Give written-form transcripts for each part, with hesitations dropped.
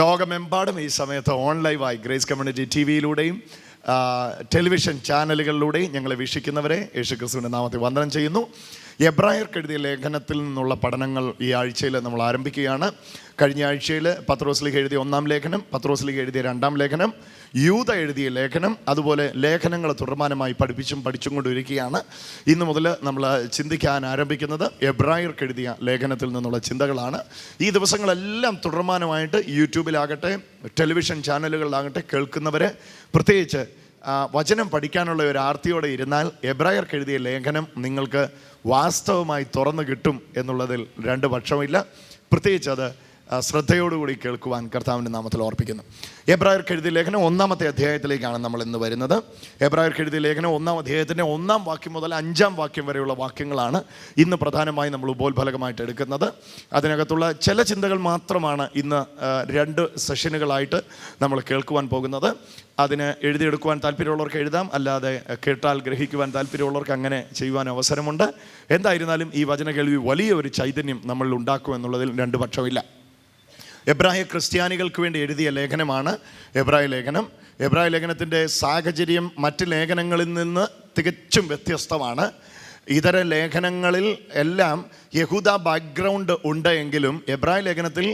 ലോകമെമ്പാടും ഈ സമയത്ത് ഓൺലൈവായി ഗ്രേസ് കമ്മ്യൂണിറ്റി TV-യിലൂടെയും ടെലിവിഷൻ ചാനലുകളിലൂടെയും ഞങ്ങളെ വീക്ഷിക്കുന്നവരെ യേശുക്രിസ്തുവിൻ്റെ നാമത്തിൽ വന്ദനം ചെയ്യുന്നു. എബ്രായർക്ക് എഴുതിയ ലേഖനത്തിൽ നിന്നുള്ള പഠനങ്ങൾ ഈ ആഴ്ചയിൽ നമ്മൾ ആരംഭിക്കുകയാണ്. കഴിഞ്ഞ ആഴ്ചയിൽ പത്രോസ്ലീഹ എഴുതിയ 1-ാം ലേഖനം, പത്രോസ്ലീഹ എഴുതിയ 2-ാം ലേഖനം, യൂദ എഴുതിയ ലേഖനം, അതുപോലെ ലേഖനങ്ങൾ തുടർമാനമായി പഠിച്ചും കൊണ്ടിരിക്കുകയാണ്. ഇന്ന് മുതൽ നമ്മൾ ചിന്തിക്കാൻ ആരംഭിക്കുന്നത് എബ്രായർക്ക് എഴുതിയ ലേഖനത്തിൽ നിന്നുള്ള ചിന്തകളാണ്. ഈ ദിവസങ്ങളെല്ലാം തുടർമാനമായിട്ട് യൂട്യൂബിലാകട്ടെ ടെലിവിഷൻ ചാനലുകളിലാകട്ടെ കേൾക്കുന്നവരെ പ്രത്യേകിച്ച് വചനം പഠിക്കാനുള്ള ഒരു ആർത്തിയോടെ ഇരുന്നാൽ എബ്രായർക്ക് എഴുതിയ ലേഖനം നിങ്ങൾക്ക് വാസ്തവമായി തുറന്നു കിട്ടും എന്നുള്ളതിൽ രണ്ട് പക്ഷമില്ല. പ്രത്യേകിച്ച് അത് ശ്രദ്ധയോടുകൂടി കേൾക്കുവാൻ കർത്താവിൻ്റെ നാമത്തിൽ ഓർപ്പിക്കുന്നു. എബ്രായർക്ക് എഴുതിയ ലേഖനം 1-ാമത്തെ അധ്യായത്തിലേക്കാണ് നമ്മൾ ഇന്ന് വരുന്നത്. എബ്രായർക്ക് എഴുതിയ ലേഖനം 1-ാം അധ്യായത്തിൻ്റെ 1-ാം വാക്യം മുതൽ 5-ാം വാക്യം വരെയുള്ള വാക്യങ്ങളാണ് ഇന്ന് പ്രധാനമായി നമ്മൾ ഉപോത്ഫലകമായിട്ട് എടുക്കുന്നത്. അതിനകത്തുള്ള ചില ചിന്തകൾ മാത്രമാണ് ഇന്ന് 2 സെഷനുകളായിട്ട് നമ്മൾ കേൾക്കുവാൻ പോകുന്നത്. അതിന് എഴുതിയെടുക്കുവാൻ താല്പര്യമുള്ളവർക്ക് എഴുതാം, അല്ലാതെ കേട്ടാൽ ഗ്രഹിക്കുവാൻ താല്പര്യമുള്ളവർക്ക് അങ്ങനെ ചെയ്യുവാൻ അവസരമുണ്ട്. എന്തായിരുന്നാലും ഈ വചന കേൾവി വലിയ ഒരു ചൈതന്യം നമ്മളിൽ ഉണ്ടാക്കും എന്നുള്ളതിൽ രണ്ട് പക്ഷമില്ല. എബ്രായ ക്രിസ്ത്യാനികൾക്ക് വേണ്ടി എഴുതിയ ലേഖനമാണ് എബ്രായ ലേഖനം. എബ്രായ ലേഖനത്തിൻ്റെ സാഹചര്യം മറ്റ് ലേഖനങ്ങളിൽ നിന്ന് തികച്ചും വ്യത്യസ്തമാണ്. ഇതര ലേഖനങ്ങളിൽ എല്ലാം യഹൂദ ബാക്ക്ഗ്രൗണ്ട് ഉണ്ട് എങ്കിലും എബ്രായ ലേഖനത്തിൽ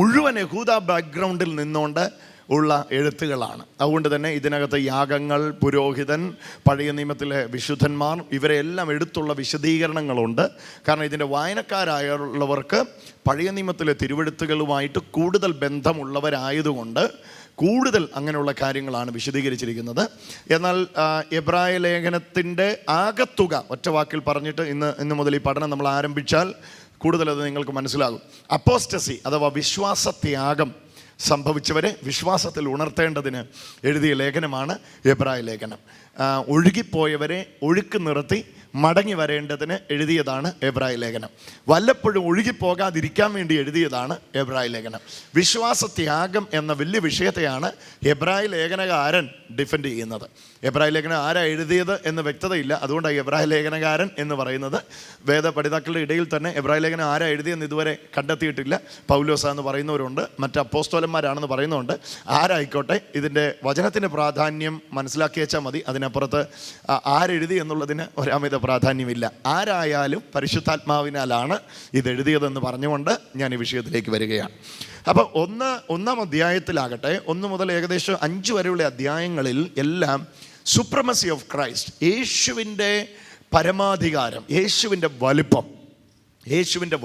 മുഴുവൻ യഹൂദ ബാക്ക്ഗ്രൗണ്ടിൽ നിന്നുകൊണ്ട് ഉള്ള എഴുത്തുകളാണ്. അതുകൊണ്ട് തന്നെ ഇതിനകത്ത് യാഗങ്ങൾ, പുരോഹിതൻ, പഴയ നിയമത്തിലെ വിശുദ്ധന്മാർ, ഇവരെല്ലാം എടുത്തുള്ള വിശദീകരണങ്ങളുണ്ട്. കാരണം ഇതിൻ്റെ വായനക്കാരായുള്ളവർക്ക് പഴയ നിയമത്തിലെ തിരുവെഴുത്തുകളുമായിട്ട് കൂടുതൽ ബന്ധമുള്ളവരായതുകൊണ്ട് കൂടുതൽ അങ്ങനെയുള്ള കാര്യങ്ങളാണ് വിശദീകരിച്ചിരിക്കുന്നത്. എന്നാൽ എബ്രായ ലേഖനത്തിൻ്റെ ആകത്തുക ഒറ്റ വാക്കിൽ പറഞ്ഞിട്ട് ഇന്ന് മുതൽ ഈ പഠനം നമ്മൾ ആരംഭിച്ചാൽ കൂടുതലത് നിങ്ങൾക്ക് മനസ്സിലാകും. അപ്പോസ്റ്റസി അഥവാ വിശ്വാസത്യാഗം സംഭവിച്ചവരെ വിശ്വാസത്തിൽ ഉണർത്തേണ്ടതിന് എഴുതിയ ലേഖനമാണ് എബ്രായ ലേഖനം. ഒഴുകിപ്പോയവരെ ഒഴുക്ക് നിർത്തി മടങ്ങി വരേണ്ടതിന് എഴുതിയതാണ് എബ്രായ ലേഖനം. വല്ലപ്പോഴും ഒഴുകിപ്പോകാതിരിക്കാൻ വേണ്ടി എഴുതിയതാണ് എബ്രായ ലേഖനം. വിശ്വാസത്യാഗം എന്ന വലിയ വിഷയത്തെയാണ് എബ്രായ ലേഖനകാരൻ ഡിഫെൻഡ് ചെയ്യുന്നത്. എബ്രായ ലേഖനം ആരാ എഴുതിയത് എന്ന് വ്യക്തതയില്ല. അതുകൊണ്ടാണ് എബ്രായ ലേഖനകാരൻ എന്ന് പറയുന്നത്. വേദ പഠിതാക്കളുടെ ഇടയിൽ തന്നെ എബ്രായ ലേഖനം ആരാ എഴുതിയെന്ന് ഇതുവരെ കണ്ടെത്തിയിട്ടില്ല. പൗലോസ എന്ന് പറയുന്നവരുണ്ട്, മറ്റ് അപ്പോസ്തലന്മാരാണെന്ന് പറയുന്നുണ്ട്. ആരായിക്കോട്ടെ, ഇതിൻ്റെ വചനത്തിൻ്റെ പ്രാധാന്യം മനസ്സിലാക്കി വെച്ചാൽ മതി. അതിനപ്പുറത്ത് ആരെഴുതി എന്നുള്ളതിന് ഒരമിത പ്രാധാന്യമില്ല. ആരായാലും പരിശുദ്ധാത്മാവിനാലാണ് ഇത് എഴുതിയതെന്ന് പറഞ്ഞുകൊണ്ട് ഞാൻ ഈ വിഷയത്തിലേക്ക് വരികയാണ്. അപ്പോൾ 1-ാം അധ്യായത്തിലാകട്ടെ 1 മുതൽ ഏകദേശം 5 വരെയുള്ള അധ്യായങ്ങളിൽ എല്ലാം സുപ്രമസി ഓഫ് ക്രൈസ്റ്റ്, യേശുവിൻ്റെ പരമാധികാരം, യേശുവിൻ്റെ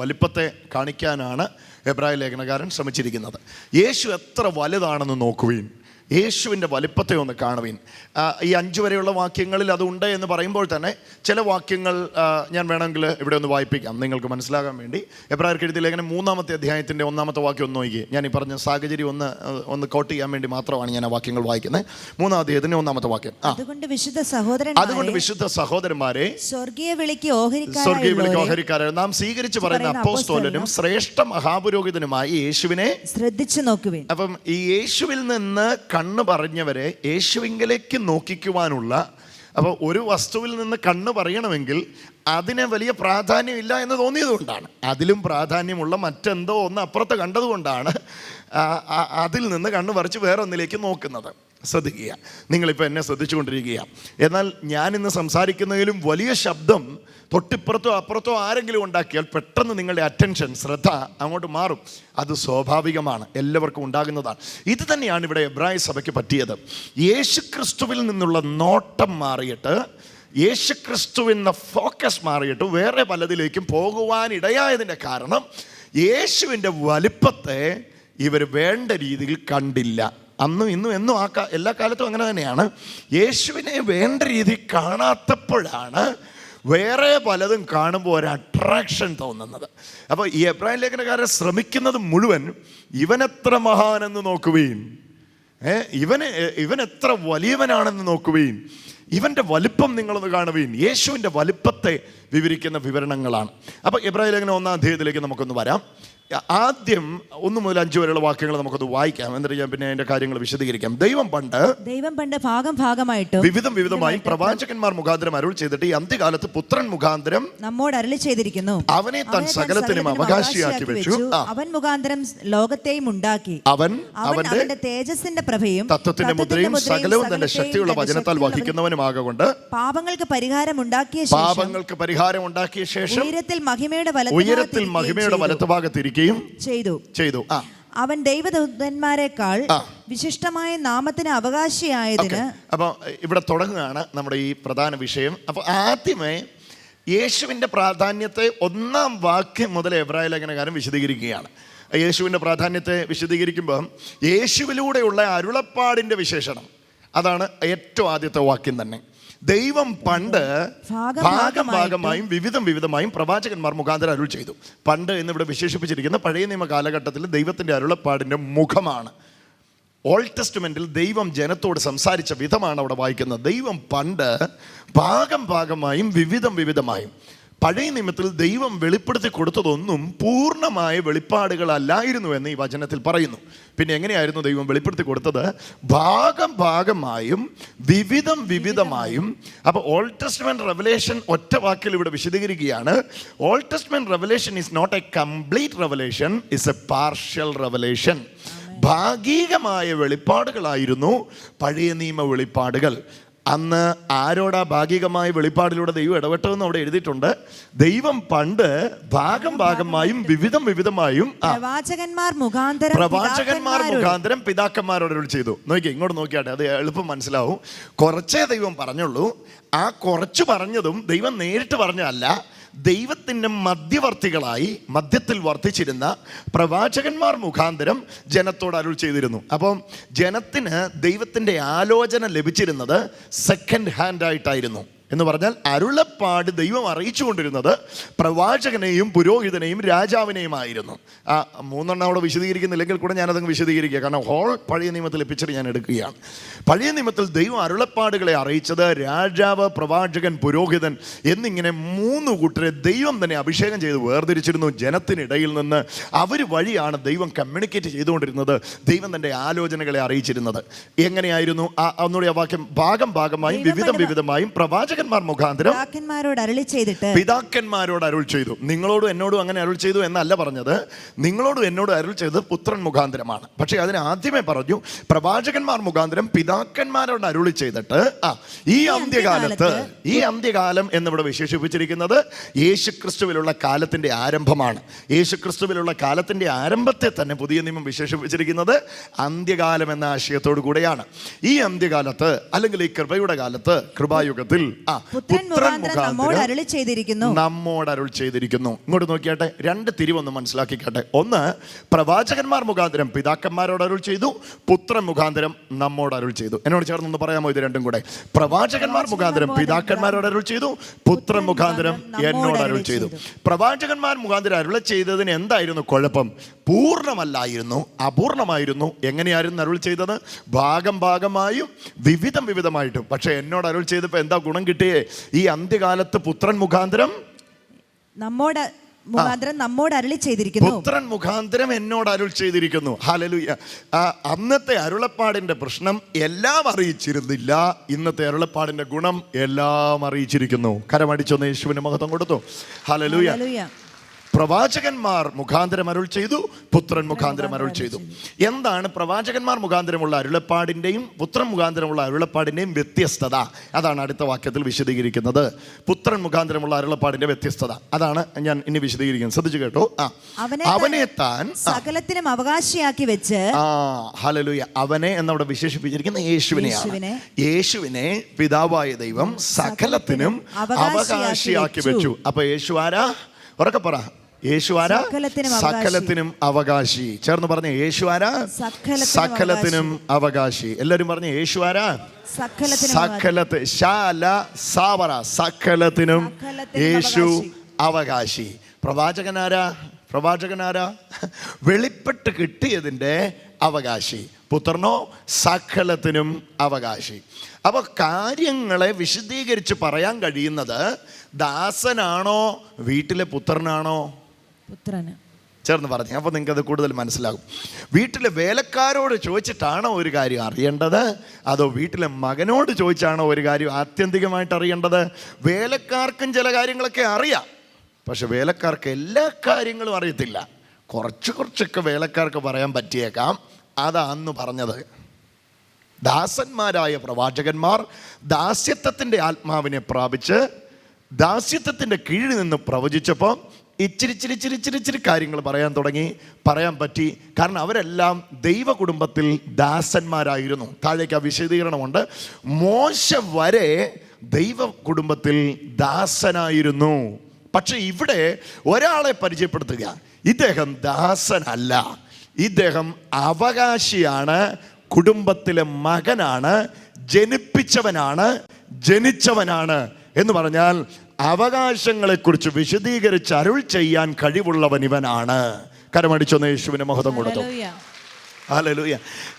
വലിപ്പത്തെ കാണിക്കാനാണ് എബ്രായ ലേഖനകാരൻ ശ്രമിച്ചിരിക്കുന്നത്. യേശു എത്ര വലുതാണെന്ന് നോക്കുവീൻ, യേശുവിൻ്റെ വലിപ്പത്തെ ഒന്ന് കാണുവീൻ. ഈ 5 വരെയുള്ള വാക്യങ്ങളിൽ അതുണ്ട് എന്ന് പറയുമ്പോൾ തന്നെ ചില വാക്യങ്ങൾ ഞാൻ വേണമെങ്കിൽ ഇവിടെ ഒന്ന് വായിപ്പിക്കാം നിങ്ങൾക്ക് മനസ്സിലാകാൻ വേണ്ടി. എബ്രായർക്ക് എഴുതിയ ലേഖനം 3-ാമത്തെ അധ്യായത്തിൻ്റെ 1-ാമത്തെ വാക്യം ഒന്ന് നോക്കി. ഞാൻ ഈ പറഞ്ഞ സാഹചര്യം ഒന്ന് കോട്ട് ചെയ്യാൻ വേണ്ടി മാത്രമാണ് ഞാൻ ആ വാക്യങ്ങൾ വായിക്കുന്നത്. 3-ാം അധ്യായത്തിൻ്റെ 1-ാമത്തെ വാക്യം. അതുകൊണ്ട് വിശുദ്ധ സഹോദരന്മാരെ, സ്വർഗീയ വിളിക്ക് ഓഹരിക്കാരായ നാം സ്വീകരിച്ചു പറയുന്ന അപ്പോസ്തലനും ശ്രേഷ്ഠ മഹാപുരോഹിതനുമായി യേശുവിനെ ശ്രദ്ധിച്ചു നോക്കുവിൻ. അപ്പം ഈ യേശുവിൽ നിന്ന് കണ്ണ് പറഞ്ഞവരെ യേശുവിങ്കലേക്ക് നോക്കിക്കുവാനുള്ള, അപ്പോൾ ഒരു വസ്തുവിൽ നിന്ന് കണ്ണ് പറയണമെങ്കിൽ അതിന് വലിയ പ്രാധാന്യമില്ല എന്ന് തോന്നിയതുകൊണ്ടാണ്, അതിലും പ്രാധാന്യമുള്ള മറ്റെന്തോ ഒന്ന് അപ്പുറത്ത് കണ്ടതുകൊണ്ടാണ് അതിൽ നിന്ന് കണ്ണ് പറിച്ച് വേറൊന്നിലേക്ക് നോക്കുന്നത്. ശ്രദ്ധിക്കുക, നിങ്ങളിപ്പോൾ എന്നെ ശ്രദ്ധിച്ചുകൊണ്ടിരിക്കുക. എന്നാൽ ഞാനിന്ന് സംസാരിക്കുന്നതിലും വലിയ ശബ്ദം തൊട്ടിപ്പുറത്തോ അപ്പുറത്തോ ആരെങ്കിലും ഉണ്ടാക്കിയാൽ പെട്ടെന്ന് നിങ്ങളുടെ അറ്റൻഷൻ, ശ്രദ്ധ അങ്ങോട്ട് മാറും. അത് സ്വാഭാവികമാണ്, എല്ലാവർക്കും ഉണ്ടാകുന്നതാണ്. ഇത് തന്നെയാണ് ഇവിടെ എബ്രായ സഭയ്ക്ക് പറ്റിയത്. യേശുക്രിസ്തുവിൽ നിന്നുള്ള നോട്ടം മാറിയിട്ട്, യേശുക്രിസ്തുവിൻ്റെ ഫോക്കസ് മാറിയിട്ട് വേറെ പലതിലേക്കും പോകുവാനിടയായതിൻ്റെ കാരണം യേശുവിൻ്റെ വലിപ്പത്തെ ഇവർ വേണ്ട രീതിയിൽ കണ്ടില്ല. അന്നും ഇന്നും എന്നും എല്ലാ കാലത്തും അങ്ങനെ തന്നെയാണ്. യേശുവിനെ വേണ്ട രീതിയിൽ കാണാത്തപ്പോഴാണ് വേറെ പലതും കാണുമ്പോൾ ഒരു അട്രാക്ഷൻ തോന്നുന്നത്. അപ്പോൾ ഈ എബ്രായ ലേഖനക്കാരൻ ശ്രമിക്കുന്നത് മുഴുവൻ ഇവനെത്ര മഹാനെന്ന് നോക്കുവീൻ, ഇവൻ എത്ര വലിയവനാണെന്ന് നോക്കുവീൻ, ഇവൻ്റെ വലിപ്പം നിങ്ങളൊന്ന് കാണുവീൻ. യേശുവിൻ്റെ വലിപ്പത്തെ വിവരിക്കുന്ന വിവരണങ്ങളാണ്. അപ്പോൾ എബ്രായ ലേഖനം 1-ാം അധ്യായത്തിലേക്ക് നമുക്കൊന്ന് വരാം. ആദ്യം 1 മുതൽ 5 വരെയുള്ള വാക്യങ്ങൾ നമുക്കത് വായിക്കാം, എന്നിട്ട് ഞാൻ പിന്നെ അതിന്റെ കാര്യങ്ങൾ വിശദീകരിക്കാം. ദൈവം പണ്ട് ഭാഗമായിട്ടും വിവിധമായും പ്രവാചകന്മാർ മുഖാന്തരം അരുൾ ചെയ്തിട്ട് ഈ അന്ത്യകാലത്ത് പുത്രൻ മുഖാന്തരം നമ്മോട് അരുളി ചെയ്തിരിക്കുന്നു. അവനെ താൻ സകലത്തിനും അവകാശിയാക്കി വെച്ചു. അവൻ മുഖാന്തരം ലോകത്തെയും ഉണ്ടാക്കി. അവന്റെ തേജസ്സിന്റെ പ്രഭയും തത്വത്തിന്റെ മുദ്രയും സകലവും തന്റെ ശക്തിയുള്ള വചനത്താൽ വഹിക്കുന്നവനുമാകൊണ്ട് പാപങ്ങൾക്ക് പരിഹാരം ഉണ്ടാക്കിയ ശേഷം ഉയരത്തിൽ മഹിമയുടെ വലത്തുഭാഗത്തിരിക്കുകയും ചെയ്തു. അവൻ ദൈവദൂതന്മാരെക്കാൾ വിശിഷ്ടമായ നാമത്തിന് അവകാശിയായതിന്. അപ്പൊ ഇവിടെ തുടങ്ങുകയാണ് നമ്മുടെ ഈ പ്രധാന വിഷയം. അപ്പൊ ആദ്യമേ യേശുവിന്റെ പ്രാധാന്യത്തെ 1-ാം വാക്യം മുതൽ എബ്രായ ലേഖനകാരൻ വിശദീകരിക്കുകയാണ്. യേശുവിന്റെ പ്രാധാന്യത്തെ വിശദീകരിക്കുമ്പോൾ യേശുവിലൂടെയുള്ള അരുളപ്പാടിന്റെ വിശേഷണം, അതാണ് ഏറ്റവും ആദ്യത്തെ വാക്യം തന്നെ. ദൈവം പണ്ട് ഭാഗമായും വിവിധമായും പ്രവാചകന്മാർ മുഖാന്തരം അരുൾ ചെയ്തു. പണ്ട് എന്നിവിടെ വിശേഷിപ്പിച്ചിരിക്കുന്ന പഴയ നിയമ കാലഘട്ടത്തിൽ ദൈവത്തിൻ്റെ അരുളപ്പാടിൻ്റെ മുഖമാണ്. ഓൾഡ് ടെസ്റ്റ്മെന്റിൽ ദൈവം ജനത്തോട് സംസാരിച്ച വിധമാണ് അവിടെ വായിക്കുന്നത്. ദൈവം പണ്ട് ഭാഗമായും വിവിധമായും. പഴയ നിയമത്തിൽ ദൈവം വെളിപ്പെടുത്തി കൊടുത്തതൊന്നും പൂർണ്ണമായ വെളിപ്പാടുകളല്ലായിരുന്നു എന്ന് ഈ വചനത്തിൽ പറയുന്നു. പിന്നെ എങ്ങനെയായിരുന്നു ദൈവം വെളിപ്പെടുത്തി കൊടുത്തത്? ഭാഗമായും വിവിധമായും. അപ്പോൾ ഓൾഡ് ടെസ്റ്റ്മെന്റ് റെവലേഷൻ ഒറ്റ വാക്കിൽ ഇവിടെ വിശദീകരിക്കുകയാണ്. Old testament revelation is not a complete revelation, is a partial revelation. ഭാഗികമായ വെളിപ്പാടുകളായിരുന്നു പഴയ നിയമ വെളിപ്പാടുകൾ. അന്ന് ആരോടാ ഭാഗികമായ വെളിപ്പാടിലൂടെ ദൈവം ഇടപെട്ടതെന്ന് അവിടെ എഴുതിയിട്ടുണ്ട്. ദൈവം പണ്ട് ഭാഗമായും വിവിധമായും പ്രവാചകന്മാർ മുഖാന്തരം പിതാക്കന്മാരോട് അരുൾ ചെയ്തു. നോക്കിയേ, ഇങ്ങോട്ട് നോക്കിയാട്ടെ, അത് എളുപ്പം മനസ്സിലാവും. കുറച്ചേ ദൈവം പറഞ്ഞുള്ളൂ. ആ കുറച്ച് പറഞ്ഞതും ദൈവം നേരിട്ട് പറഞ്ഞതല്ല, ദൈവത്തിൻ്റെ മധ്യവർത്തികളായി മധ്യത്തിൽ വർത്തിച്ചിരുന്ന പ്രവാചകന്മാർ മുഖാന്തരം ജനത്തോട് അരുൾ ചെയ്തിരുന്നു. അപ്പം ജനത്തിന് ദൈവത്തിൻ്റെ ആലോചന ലഭിച്ചിരുന്നത് സെക്കൻഡ് ഹാൻഡ് ആയിട്ടായിരുന്നു. എന്ന് പറഞ്ഞാൽ അരുളപ്പാട് ദൈവം അറിയിച്ചുകൊണ്ടിരുന്നത് പ്രവാചകനെയും പുരോഹിതനെയും രാജാവിനെയുമായിരുന്നു. 3 അവിടെ വിശദീകരിക്കുന്നില്ലെങ്കിൽ കൂടെ ഞാനതങ്ങ് വിശദീകരിക്കുക, കാരണം ഹോൾ പഴയ നിയമത്തിലെ പിക്ചർ ഞാൻ എടുക്കുകയാണ്. പഴയ നിയമത്തിൽ ദൈവം അരുളപ്പാടുകളെ അറിയിച്ചത് രാജാവ്, പ്രവാചകൻ, പുരോഹിതൻ എന്നിങ്ങനെ 3 കൂട്ടരെ ദൈവം തന്നെ അഭിഷേകം ചെയ്ത് വേർതിരിച്ചിരുന്നു. ജനത്തിനിടയിൽ നിന്ന് അവർ വഴിയാണ് ദൈവം കമ്മ്യൂണിക്കേറ്റ് ചെയ്തുകൊണ്ടിരുന്നത്, ദൈവം തൻ്റെ ആലോചനകളെ അറിയിച്ചിരുന്നത്. എങ്ങനെയായിരുന്നു? ഒന്നുകൂടി ആ വാക്യം. ഭാഗമായും വിവിധമായും പ്രവാചകന്മാർ മുഖാന്തരം പിതാക്കന്മാരോട് അരുൾ ചെയ്തു. നിങ്ങളോടും എന്നോടും അങ്ങനെ അരുൾ ചെയ്തു എന്നല്ല പറഞ്ഞത്. നിങ്ങളോടും എന്നോടും അരുൾ ചെയ്തത് പുത്രൻ മുഖാന്തരമാണ്. പക്ഷെ അതിന് ആദ്യമേ പറഞ്ഞു പ്രവാചകന്മാർ മുഖാന്തരം പിതാക്കന്മാരോട് അരുളി ചെയ്തിട്ട് ഈ അന്ത്യകാലം എന്നിവിടെ വിശേഷിപ്പിച്ചിരിക്കുന്നത് യേശുക്രിസ്തുവിലുള്ള കാലത്തിന്റെ ആരംഭമാണ്. യേശുക്രിസ്തുവിലുള്ള കാലത്തിന്റെ ആരംഭത്തെ തന്നെ പുതിയ നിയമം വിശേഷിപ്പിച്ചിരിക്കുന്നത് അന്ത്യകാലം എന്ന ആശയത്തോടു കൂടെയാണ്. ഈ അന്ത്യകാലത്ത്, അല്ലെങ്കിൽ ഈ കൃപയുടെ കാലത്ത്, കൃപായുഗത്തിൽ നമ്മോട് അരുൾ ചെയ്തിരിക്കുന്നു. ഇങ്ങോട്ട് നോക്കിയാട്ടെ, 2 തിരിവൊന്ന് മനസ്സിലാക്കിക്കട്ടെ. ഒന്ന്, പ്രവാചകന്മാർ മുഖാന്തരം പിതാക്കന്മാരോട് അരുൾ ചെയ്തു, പുത്രൻ മുഖാന്തരം നമ്മോട് അരുൾ ചെയ്തു. എന്നോട് ചേർന്നൊന്ന് പറയാമോ ഇത് രണ്ടും കൂടെ? പ്രവാചകന്മാർ മുഖാന്തരം പിതാക്കന്മാരോട് അരുൾ ചെയ്തു, പുത്രൻ മുഖാന്തരം എന്നോട് അരുൾ ചെയ്തു. പ്രവാചകന്മാർ മുഖാന്തരം അരുൾ ചെയ്തതിന് എന്തായിരുന്നു കുഴപ്പം? പൂർണ്ണമല്ലായിരുന്നു, അപൂർണമായിരുന്നു. എങ്ങനെയായിരുന്നു അരുൾ ചെയ്തത്? ഭാഗമായും വിവിധമായിട്ടും. പക്ഷെ എന്നോട് അരുൾ ചെയ്തപ്പോൾ എന്താ ഗുണം കിട്ടിയേ? ഈ അന്ത്യകാലത്ത് പുത്രൻ മുഖാന്തരം നമ്മോട് അരുളി ചെയ്തിരിക്കുന്നു. പുത്രൻ മുഖാന്തരം എന്നോട് അരുൾ ചെയ്തിരിക്കുന്നു. ഹല്ലേലൂയ. അന്നത്തെ അരുളപ്പാടിന്റെ പ്രശ്നം എല്ലാം അറിയിച്ചിരുന്നില്ല. ഇന്നത്തെ അരുളപ്പാടിന്റെ ഗുണം എല്ലാം അറിയിച്ചിരിക്കുന്നു. കരമടിച്ചൊന്ന് യേശുവിന് മഹത്വം കൊടുത്തു. ഹല്ലേലൂയ. പ്രവാചകന്മാർ മുഖാന്തരം അരുൾ ചെയ്തു, പുത്രൻ മുഖാന്തരം അരുൾ ചെയ്തു. എന്താണ് പ്രവാചകന്മാർ മുഖാന്തരമുള്ള അരുളപ്പാടിൻ്റെയും പുത്രൻ മുഖാന്തരമുള്ള അരുളപ്പാടിൻ്റെയും വ്യത്യസ്തത? അതാണ് അടുത്ത വാക്യത്തിൽ വിശദീകരിക്കുന്നത്. പുത്രൻ മുഖാന്തരമുള്ള അരുളപ്പാടിന്റെ വ്യത്യസ്തത അതാണ് ഞാൻ ഇനി വിശദീകരിക്കുന്നത്. ശ്രദ്ധിച്ചു കേട്ടോ. അവനെ താൻ സകലത്തിനും അവകാശിയാക്കി വെച്ച്. ഹല്ലേലൂയ. അവനെ എന്നവിടെ വിശേഷിപ്പിച്ചിരിക്കുന്ന യേശുവിനെയാണ്. യേശുവിനെ പിതാവായ ദൈവം സകലത്തിനും അവകാശിയാക്കി വെച്ചു. അപ്പൊ യേശു ആരാ? ഉറക്കെ പറ. യേശു ആരാ? സകലത്തിനും അവകാശി. ചേർന്ന് പറഞ്ഞ യേശു ആരാ? സകലത്തിനും അവകാശി. എല്ലാവരും പറഞ്ഞ യേശു ആരാ? സകലത്തിനും യേശു അവകാശി. പ്രവാചകനാരാ? വെളിപ്പെട്ട് കിട്ടിയതിൻ്റെ അവകാശി. പുത്രനോ സകലത്തിനും അവകാശി. അപ്പൊ കാര്യങ്ങളെ വിശദീകരിച്ച് പറയാൻ കഴിയുന്നത് ദാസനാണോ വീട്ടിലെ പുത്രനാണോ? ചേർന്ന് പറഞ്ഞു. അപ്പോൾ നിങ്ങൾക്ക് അത് കൂടുതൽ മനസ്സിലാകും. വീട്ടിലെ വേലക്കാരോട് ചോദിച്ചിട്ടാണോ ഒരു കാര്യം അറിയേണ്ടത്, അതോ വീട്ടിലെ മകനോട് ചോദിച്ചാണോ ഒരു കാര്യം ആത്യന്തികമായിട്ട് അറിയേണ്ടത്? വേലക്കാർക്കും ചില കാര്യങ്ങളൊക്കെ അറിയാം, പക്ഷെ വേലക്കാർക്ക് എല്ലാ കാര്യങ്ങളും അറിയത്തില്ല. കുറച്ചൊക്കെ വേലക്കാർക്ക് പറയാൻ പറ്റിയേക്കാം. അതാ അന്ന് പറഞ്ഞത്. ദാസന്മാരായ പ്രവാചകന്മാർ ദാസ്യത്വത്തിൻ്റെ ആത്മാവിനെ പ്രാപിച്ച് ദാസ്യത്വത്തിൻ്റെ കീഴിൽ നിന്ന് പ്രവചിച്ചപ്പോൾ ഇച്ചിരി കാര്യങ്ങൾ പറയാൻ പറ്റി. കാരണം അവരെല്ലാം ദൈവ കുടുംബത്തിൽ ദാസന്മാരായിരുന്നു. താഴേക്ക് ആ വിശദീകരണമുണ്ട്. മോശ വരെ ദൈവ കുടുംബത്തിൽ ദാസനായിരുന്നു. പക്ഷെ ഇവിടെ ഒരാളെ പരിചയപ്പെടുത്തുക, ഇദ്ദേഹം ദാസനല്ല, ഇദ്ദേഹം അവകാശിയാണ്, കുടുംബത്തിലെ മകനാണ്, ജനിച്ചവനാണ് എന്ന് പറഞ്ഞാൽ അവകാശങ്ങളെക്കുറിച്ച് വിശദീകരിച്ച് അരുൾ ചെയ്യാൻ കഴിവുള്ളവൻ ഇവനാണ്. കരമടിച്ചൊന്ന് യേശുവിന് മഹത്വം കൊടുത്തു. ഹല്ലേലൂയ.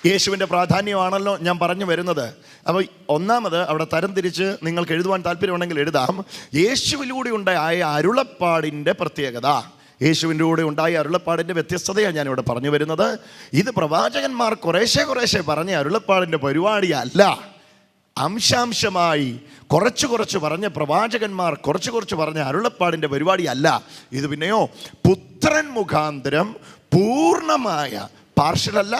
യേശുവിൻ്റെ പ്രാധാന്യമാണല്ലോ ഞാൻ പറഞ്ഞു വരുന്നത്. അപ്പോൾ ഒന്നാമത് അവിടെ തരംതിരിച്ച് നിങ്ങൾക്ക് എഴുതുവാൻ താല്പര്യമുണ്ടെങ്കിൽ എഴുതാം. യേശുവിലൂടെ ഉണ്ടായ അരുളപ്പാടിൻ്റെ പ്രത്യേകത, യേശുവിൻ്റെ കൂടെ ഉണ്ടായ അരുളപ്പാടിൻ്റെ വ്യത്യസ്തതയാണ് ഞാനിവിടെ പറഞ്ഞു വരുന്നത്. ഇത് പ്രവാചകന്മാർ കുറേശ്ശെ പറഞ്ഞ അരുളപ്പാടിൻ്റെ പരിപാടിയല്ല. അംശാംശമായി കുറച്ച് പറഞ്ഞ പ്രവാചകന്മാർ കുറച്ച് പറഞ്ഞ അരുളപ്പാടിൻ്റെ പരിപാടിയല്ല ഇത്. പിന്നെയോ പുത്രൻ മുഖാന്തരം പൂർണ്ണമായ, പാർഷ്യലല്ല,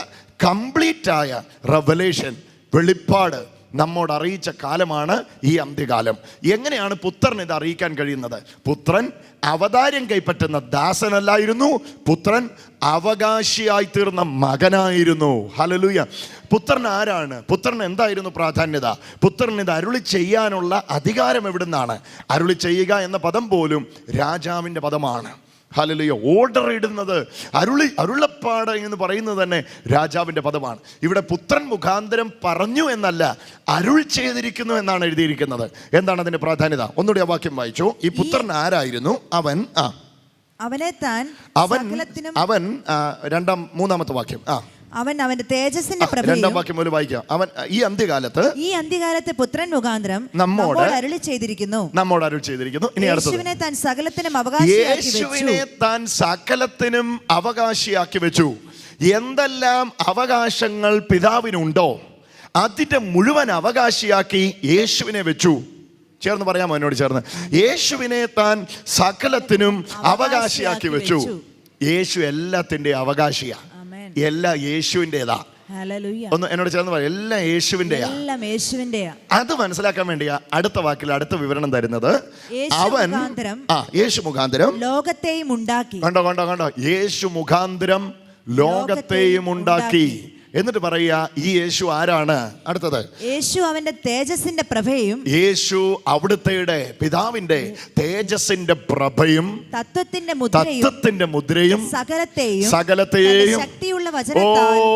കംപ്ലീറ്റായ റെവലേഷൻ, വെളിപ്പാട് നമ്മോട് അറിയിച്ച കാലമാണ് ഈ അന്ത്യകാലം. എങ്ങനെയാണ് പുത്രൻ ഇത് അറിയിക്കാൻ കഴിയുന്നത്? പുത്രൻ അവതാരം കൈപ്പറ്റുന്ന ദാസനല്ലായിരുന്നു, പുത്രൻ അവകാശിയായി തീർന്ന മകനായിരുന്നു. ഹല്ലേലൂയ. പുത്രൻ ആരാണ്? പുത്രൻ എന്തായിരുന്നു പ്രാധാന്യത? പുത്രൻ ഇത് അരുളി ചെയ്യാനുള്ള അധികാരം എവിടുന്നാണ്? അരുളി ചെയ്യുക എന്ന പദം പോലും രാജാവിൻ്റെ പദമാണ്. ഹല്ലേലൂയ. ഓർഡർ ഇടുന്നത്, അരുളപ്പാട് എന്ന് പറയുന്നത് തന്നെ രാജാവിൻ്റെ പദമാണ്. ഇവിടെ പുത്രൻ മുഖാന്തരം പറഞ്ഞു എന്നല്ല, അരുൾ ചെയ്തിരിക്കുന്നു എന്നാണ് എഴുതിയിരിക്കുന്നത്. എന്താണ് അതിൻ്റെ പ്രാധാന്യത? ഒന്നുകൂടി ആ വാക്യം വായിച്ചു. ഈ പുത്രൻ ആരായിരുന്നു? അവൻ മൂന്നാമത്തെ വാക്യം. അവൻ അവന്റെ തേജസ്സിന്റെ രണ്ടാം വാക്യം പോലും വായിക്കാം. അവൻ ഈ അന്ത്യകാലത്ത് പുത്രൻ മുഖാന്തരം നമ്മോട് അരുളി ചെയ്തിരിക്കുന്നു. ഇനി യേശുവിനെ താൻ സകലത്തിനും അവകാശിയാക്കി വെച്ചു. എന്തെല്ലാം അവകാശങ്ങൾ പിതാവിനുണ്ടോ അതിന്റെ മുഴുവൻ അവകാശിയാക്കി യേശുവിനെ വെച്ചു. ചേർന്ന് പറയാമോ എന്നോട് ചേർന്ന്? യേശുവിനെ താൻ സകലത്തിനും അവകാശിയാക്കി വെച്ചു. യേശു എല്ലാത്തിന്റെ അവകാശിയാ. എല്ലാം യേശുവിൻ്റെതാ. ഒന്ന് എന്നോട് ചേർന്ന് പറയാം, എല്ലാം യേശുവിൻ്റെയാ. അത് മനസ്സിലാക്കാൻ വേണ്ടിയാ അടുത്ത വാക്കിൽ അടുത്ത വിവരണം തരുന്നത്. അവൻ യേശു മുഖാന്തരം ലോകത്തെയും ഉണ്ടാക്കി. കണ്ടോ യേശു മുഖാന്തരം ലോകത്തെയും ഉണ്ടാക്കി. എന്നിട്ട് പറയുക, ഈ യേശു ആരാണ്? അടുത്തത്, യേശു അവന്റെ തേജസ്സിന്റെ പ്രഭയും. യേശു അവിടുത്തെ പിതാവിന്റെ തേജസ്സിന്റെ പ്രഭയും തത്വത്തിന്റെ മുദ്രയും സകലത്തെയും ശക്തിയുള്ള വചനത്താൽ. ഓ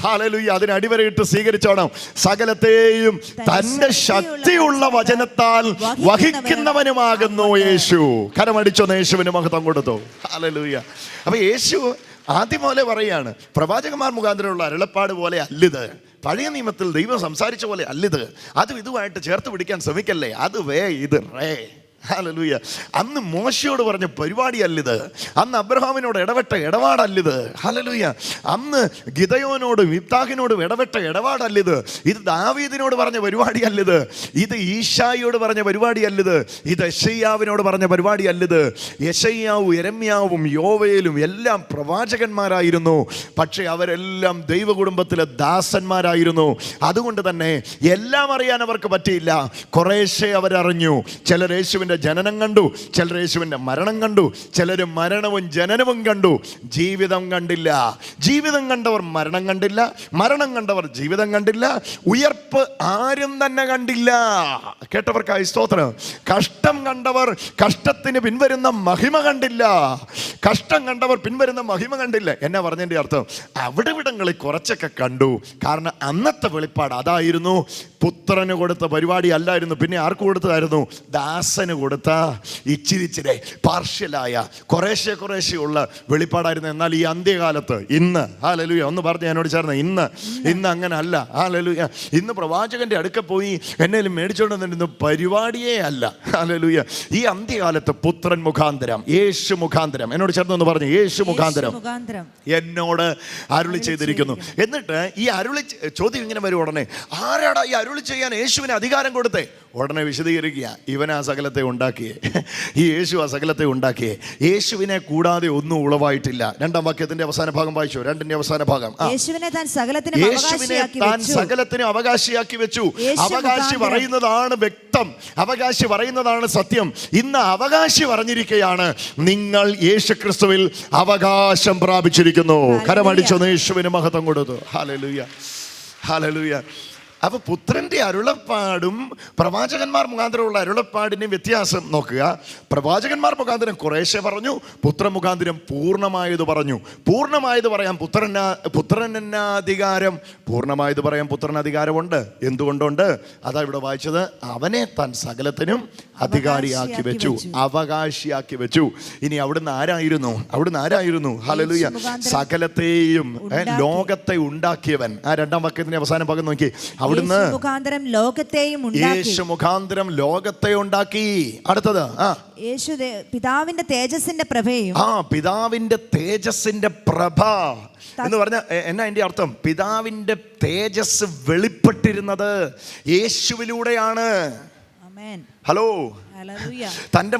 ഹല്ലേലൂയ. അതിന് അടിവരയിട്ട് സ്വീകരിച്ചോണം. സകലത്തെയും തന്റെ ശക്തിയുള്ള വചനത്താൽ വഹിക്കുന്നവനുമാകുന്നു യേശു. കരമടിച്ചോ, യേശുവിന് മഹത്വം കൊടുത്തു. ഹല്ലേലൂയ. അപ്പൊ യേശു ആദ്യം പോലെ പറയാണ്, പ്രവാചകന്മാർ മുഖാന്തരമുള്ള അരുളപ്പാട് പോലെ അല്ലിത്, പഴയ നിയമത്തിൽ ദൈവം സംസാരിച്ച പോലെ അല്ലിത്. അതും ഇതുമായിട്ട് ചേർത്ത് പിടിക്കാൻ ശ്രമിക്കല്ലേ. അത് ഇത് റേ. ഹല്ലേലൂയ. അന്ന് മോശയോട് പറഞ്ഞ പരിപാടിയല്ലിത്. അന്ന് അബ്രഹാമിനോട് ഇടപെട്ട ഇടപാടല്ലിത്. ഹല്ലേലൂയ. അന്ന് ഗിദയോനോടും ഇബ്താഹിനോടും ഇടപെട്ട ഇടപാടല്ലിത്. ഇത് ദാവീദിനോട് പറഞ്ഞ പരിപാടിയല്ലിത്. ഇത് ഈശായിയോട് പറഞ്ഞ പരിപാടിയല്ലിത്. ഇത് യെശയ്യാവിനോട് പറഞ്ഞ പരിപാടിയല്ലിത്. യെശയ്യാവും യെരമ്യാവും യോവേലും എല്ലാം പ്രവാചകന്മാരായിരുന്നു. പക്ഷേ അവരെല്ലാം ദൈവകുടുംബത്തിലെ ദാസന്മാരായിരുന്നു. അതുകൊണ്ട് തന്നെ എല്ലാം അറിയാൻ അവർക്ക് പറ്റിയില്ല. കുറേശ്ശെ അവരറിഞ്ഞു. ചിലർ യേശുവിൻ്റെ ജനനം കണ്ടു, ചിലർ യേശുവിൻ്റെ മരണം കണ്ടു, ചിലർ മരണവും ജനനവും കണ്ടു. ജീവിതം കണ്ടില്ല. ജീവിതം കണ്ടവർ മരണം കണ്ടില്ല, മരണം കണ്ടവർ ജീവിതം കണ്ടില്ല, ഉയർപ്പ് ആരും തന്നെ കണ്ടില്ല. കേട്ടവർക്കായി സ്തോത്രം. കഷ്ടം കണ്ടവർ കഷ്ടത്തിന് പിൻവരുന്ന മഹിമ കണ്ടില്ല. കഷ്ടം കണ്ടവർ പിൻവരുന്ന മഹിമ കണ്ടില്ല. എന്നാ പറഞ്ഞതിൻ്റെ അർത്ഥം? അവിടെ ഇവിടങ്ങളിൽ കുറച്ചൊക്കെ കണ്ടു. കാരണം അന്നത്തെ വെളിപ്പാട് അതായിരുന്നു. പുത്രന് കൊടുത്ത പരിപാടി അല്ലായിരുന്നു. പിന്നെ ആർക്ക് കൊടുത്തതായിരുന്നു? ദാസന് കൊടുത്ത ഇച്ചിരിച്ചിരെ പാർഷ്യലായ കുറേശ്ശെയുള്ള വെളിപ്പാടായിരുന്നു. എന്നാൽ ഈ അന്ത്യകാലത്ത് ഇന്ന്, ഹല്ലേലൂയ, ഒന്ന് പറഞ്ഞ് എന്നോട് ചേർന്ന്, ഇന്ന് അങ്ങനെ അല്ല. ഹല്ലേലൂയ. ഇന്ന് പ്രവാചകന്റെ അടുക്ക പോയി എന്നേലും മേടിച്ചോണ്ടെന്നിരുന്ന പരിപാടിയേ അല്ല. ഹല്ലേലൂയ. ഈ അന്ത്യകാലത്ത് പുത്രൻ മുഖാന്തരം, യേശു മുഖാന്തരം, എന്നോട് ചേർന്ന് പറഞ്ഞു, യേശു മുഖാന്തരം എന്നോട് അരുളി ചെയ്തിരിക്കുന്നു. എന്നിട്ട് ഈ അരുളി ചോദ്യം ഇങ്ങനെ വരും ഉടനെ, ആരാടാ ഈ അരുളി ചെയ്യാൻ യേശുവിന് അധികാരം കൊടുത്തേ? ഉടനെ വിശദീകരിക്കുക, ഇവൻ ആ സകലത്തെ ഉണ്ടാക്കിയേ, ഈ യേശു ആ സകലത്തെ ഉണ്ടാക്കിയേ. യേശുവിനെ കൂടാതെ ഒന്നും ഉളവായിട്ടില്ല. 2-ാം വാക്യത്തിന്റെ അവസാന ഭാഗം വായിച്ചു. 2-ന്റെ അവസാന ഭാഗം. യേശുവിനെ താൻ സകലത്തിനും അവകാശിയാക്കി വെച്ചു. അവകാശി പറയുന്നതാണ് വ്യക്തം, അവകാശി പറയുന്നതാണ് സത്യം. ഇന്ന് അവകാശി പറഞ്ഞിരിക്കുകയാണ്, നിങ്ങൾ യേശുക്രിസ്തുവിൽ അവകാശം പ്രാപിച്ചിരിക്കുന്നു. കരമടിച്ചൊന്ന് യേശുവിന് മഹത്വം കൊടുത്തു. Hallelujah, hallelujah. അപ്പൊ പുത്രന്റെ അരുളപ്പാടും പ്രവാചകന്മാർ മുഖാന്തരമുള്ള അരുളപ്പാടിന്റെ വ്യത്യാസം നോക്കുക. പ്രവാചകന്മാർ മുഖാന്തരം കുറേശ്ശെ പറഞ്ഞു, പുത്രൻ മുഖാന്തരം പൂർണ്ണമായത് പറഞ്ഞു. പൂർണ്ണമായത് പറയാൻ പുത്രന് അധികാരം, പൂർണ്ണമായത് പറയാൻ പുത്രന് അധികാരമുണ്ട്. എന്തുകൊണ്ടുണ്ട്? അതാ ഇവിടെ വായിച്ചത്, അവനെ താൻ സകലത്തിനും അധികാരിയാക്കി വെച്ചു, അവകാശിയാക്കി വെച്ചു. ഇനി അവിടുന്ന് ആരായിരുന്നു? ഹല്ലേലൂയ. സകലത്തെയും ലോകത്തെ ഉണ്ടാക്കിയവൻ. ആ 2-ാം വാക്യത്തിന്റെ അവസാന ഭാഗം നോക്കി. അവിടുന്ന് യേശു മുഖാന്തരം ലോകത്തെ ഉണ്ടാക്കി. അടുത്തത് യേശു പിതാവിന്റെ തേജസ്സിന്റെ പ്രഭയും. പിതാവിന്റെ തേജസ്സിന്റെ പ്രഭ എന്ന് പറഞ്ഞ എന്നാ അതിന്റെ അർത്ഥം? പിതാവിന്റെ തേജസ് വെളിപ്പെട്ടിരുന്നത് യേശുവിലൂടെയാണ്. ഹലോ, തൻ്റെ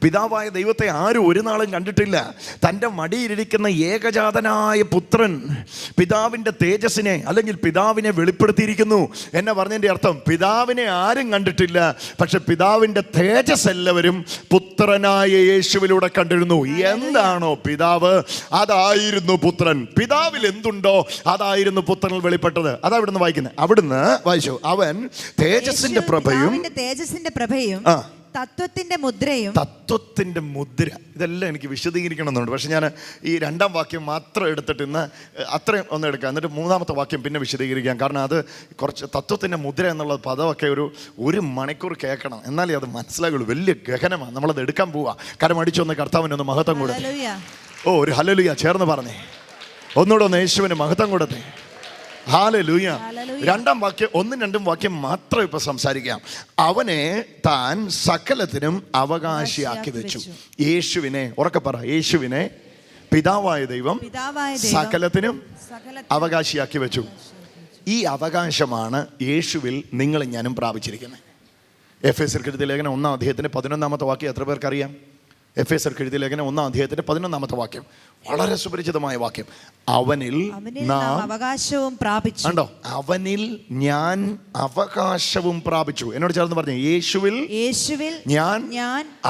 പിതാവായ ദൈവത്തെ ആരും ഒരു നാളും കണ്ടിട്ടില്ല. തൻ്റെ മടിയിലിരിക്കുന്ന ഏകജാതനായ പുത്രൻ പിതാവിൻ്റെ തേജസ്സിനെ അല്ലെങ്കിൽ പിതാവിനെ വെളിപ്പെടുത്തിയിരിക്കുന്നു. എന്നെ പറഞ്ഞതിൻ്റെ അർത്ഥം, പിതാവിനെ ആരും കണ്ടിട്ടില്ല, പക്ഷെ പിതാവിൻ്റെ തേജസ് എല്ലാവരും പുത്രനായ യേശുവിലൂടെ കണ്ടിരുന്നു. എന്താണോ പിതാവ്, അതായിരുന്നു പുത്രൻ. പിതാവിൽ എന്തുണ്ടോ അതായിരുന്നു പുത്രനിൽ വെളിപ്പെട്ടത്. അതാ ഇവിടുന്ന് വായിക്കുന്നത്. അവിടുന്ന് വായിച്ചു, അവൻ തേജസ്സിന്റെ പ്രഭയും തത്വത്തിന്റെ മുദ്ര. ഇതെല്ലാം എനിക്ക് വിശദീകരിക്കണമെന്നുണ്ട്, പക്ഷെ ഞാൻ ഈ 2-ാം വാക്യം മാത്രം എടുത്തിട്ട് ഇന്ന് അത്രയും ഒന്ന് എടുക്കാം, എന്നിട്ട് 3-ാമത്തെ വാക്യം പിന്നെ വിശദീകരിക്കാം. കാരണം അത് കുറച്ച് തത്വത്തിന്റെ മുദ്ര എന്നുള്ള പദമൊക്കെ ഒരു മണിക്കൂർ കേൾക്കണം, എന്നാലേ അത് മനസ്സിലാകുള്ളൂ. വലിയ ഗഹനമാണ്, നമ്മളത് എടുക്കാൻ പോവാ. കരമടിച്ചൊന്ന് കർത്താവിനൊന്ന് മഹത്വം കൊടുത്തേ. ഒരു ഹല്ലേലൂയ ചേർന്ന് പറഞ്ഞേ. ഒന്നുകൂടെ ഒന്ന് യേശുവിന് മഹത്വം കൊടുത്തേ. ഹല്ലേലൂയ. 2-ാം വാക്യം, 1-2 വാക്യം മാത്രം ഇപ്പൊ സംസാരിക്കാം. അവനെ താൻ സകലത്തിനും അവകാശിയാക്കി വെച്ചു. യേശുവിനെ ഉറക്കെ പറ, യേശുവിനെ പിതാവായ ദൈവം സകലത്തിനും അവകാശിയാക്കി വെച്ചു. ഈ അവകാശമാണ് യേശുവിൽ നിങ്ങളും ഞാനും പ്രാപിച്ചിരിക്കുന്നത്. എഫേസ്യർക്ക് എഴുതിയ ലേഖനം 1-ാം അധ്യായത്തിന്റെ 11-ാമത്തെ വാക്യം എത്ര പേർക്കറിയാം? എഫേസ്യർക്ക് എഴുതിയ ലേഖനം 1-ാം അധ്യായത്തിന്റെ 11-ാമത്തെ വാക്യം, വളരെ സുപരിചിതമായ വാക്യം. അവനിൽ നാം അവകാശവും പ്രാപിച്ചു. കണ്ടോ? അവനിൽ ഞാൻ അവകാശവും പ്രാപിച്ചു. എന്നോട് ചേർന്ന് പറഞ്ഞു, യേശുവിൽ ഞാൻ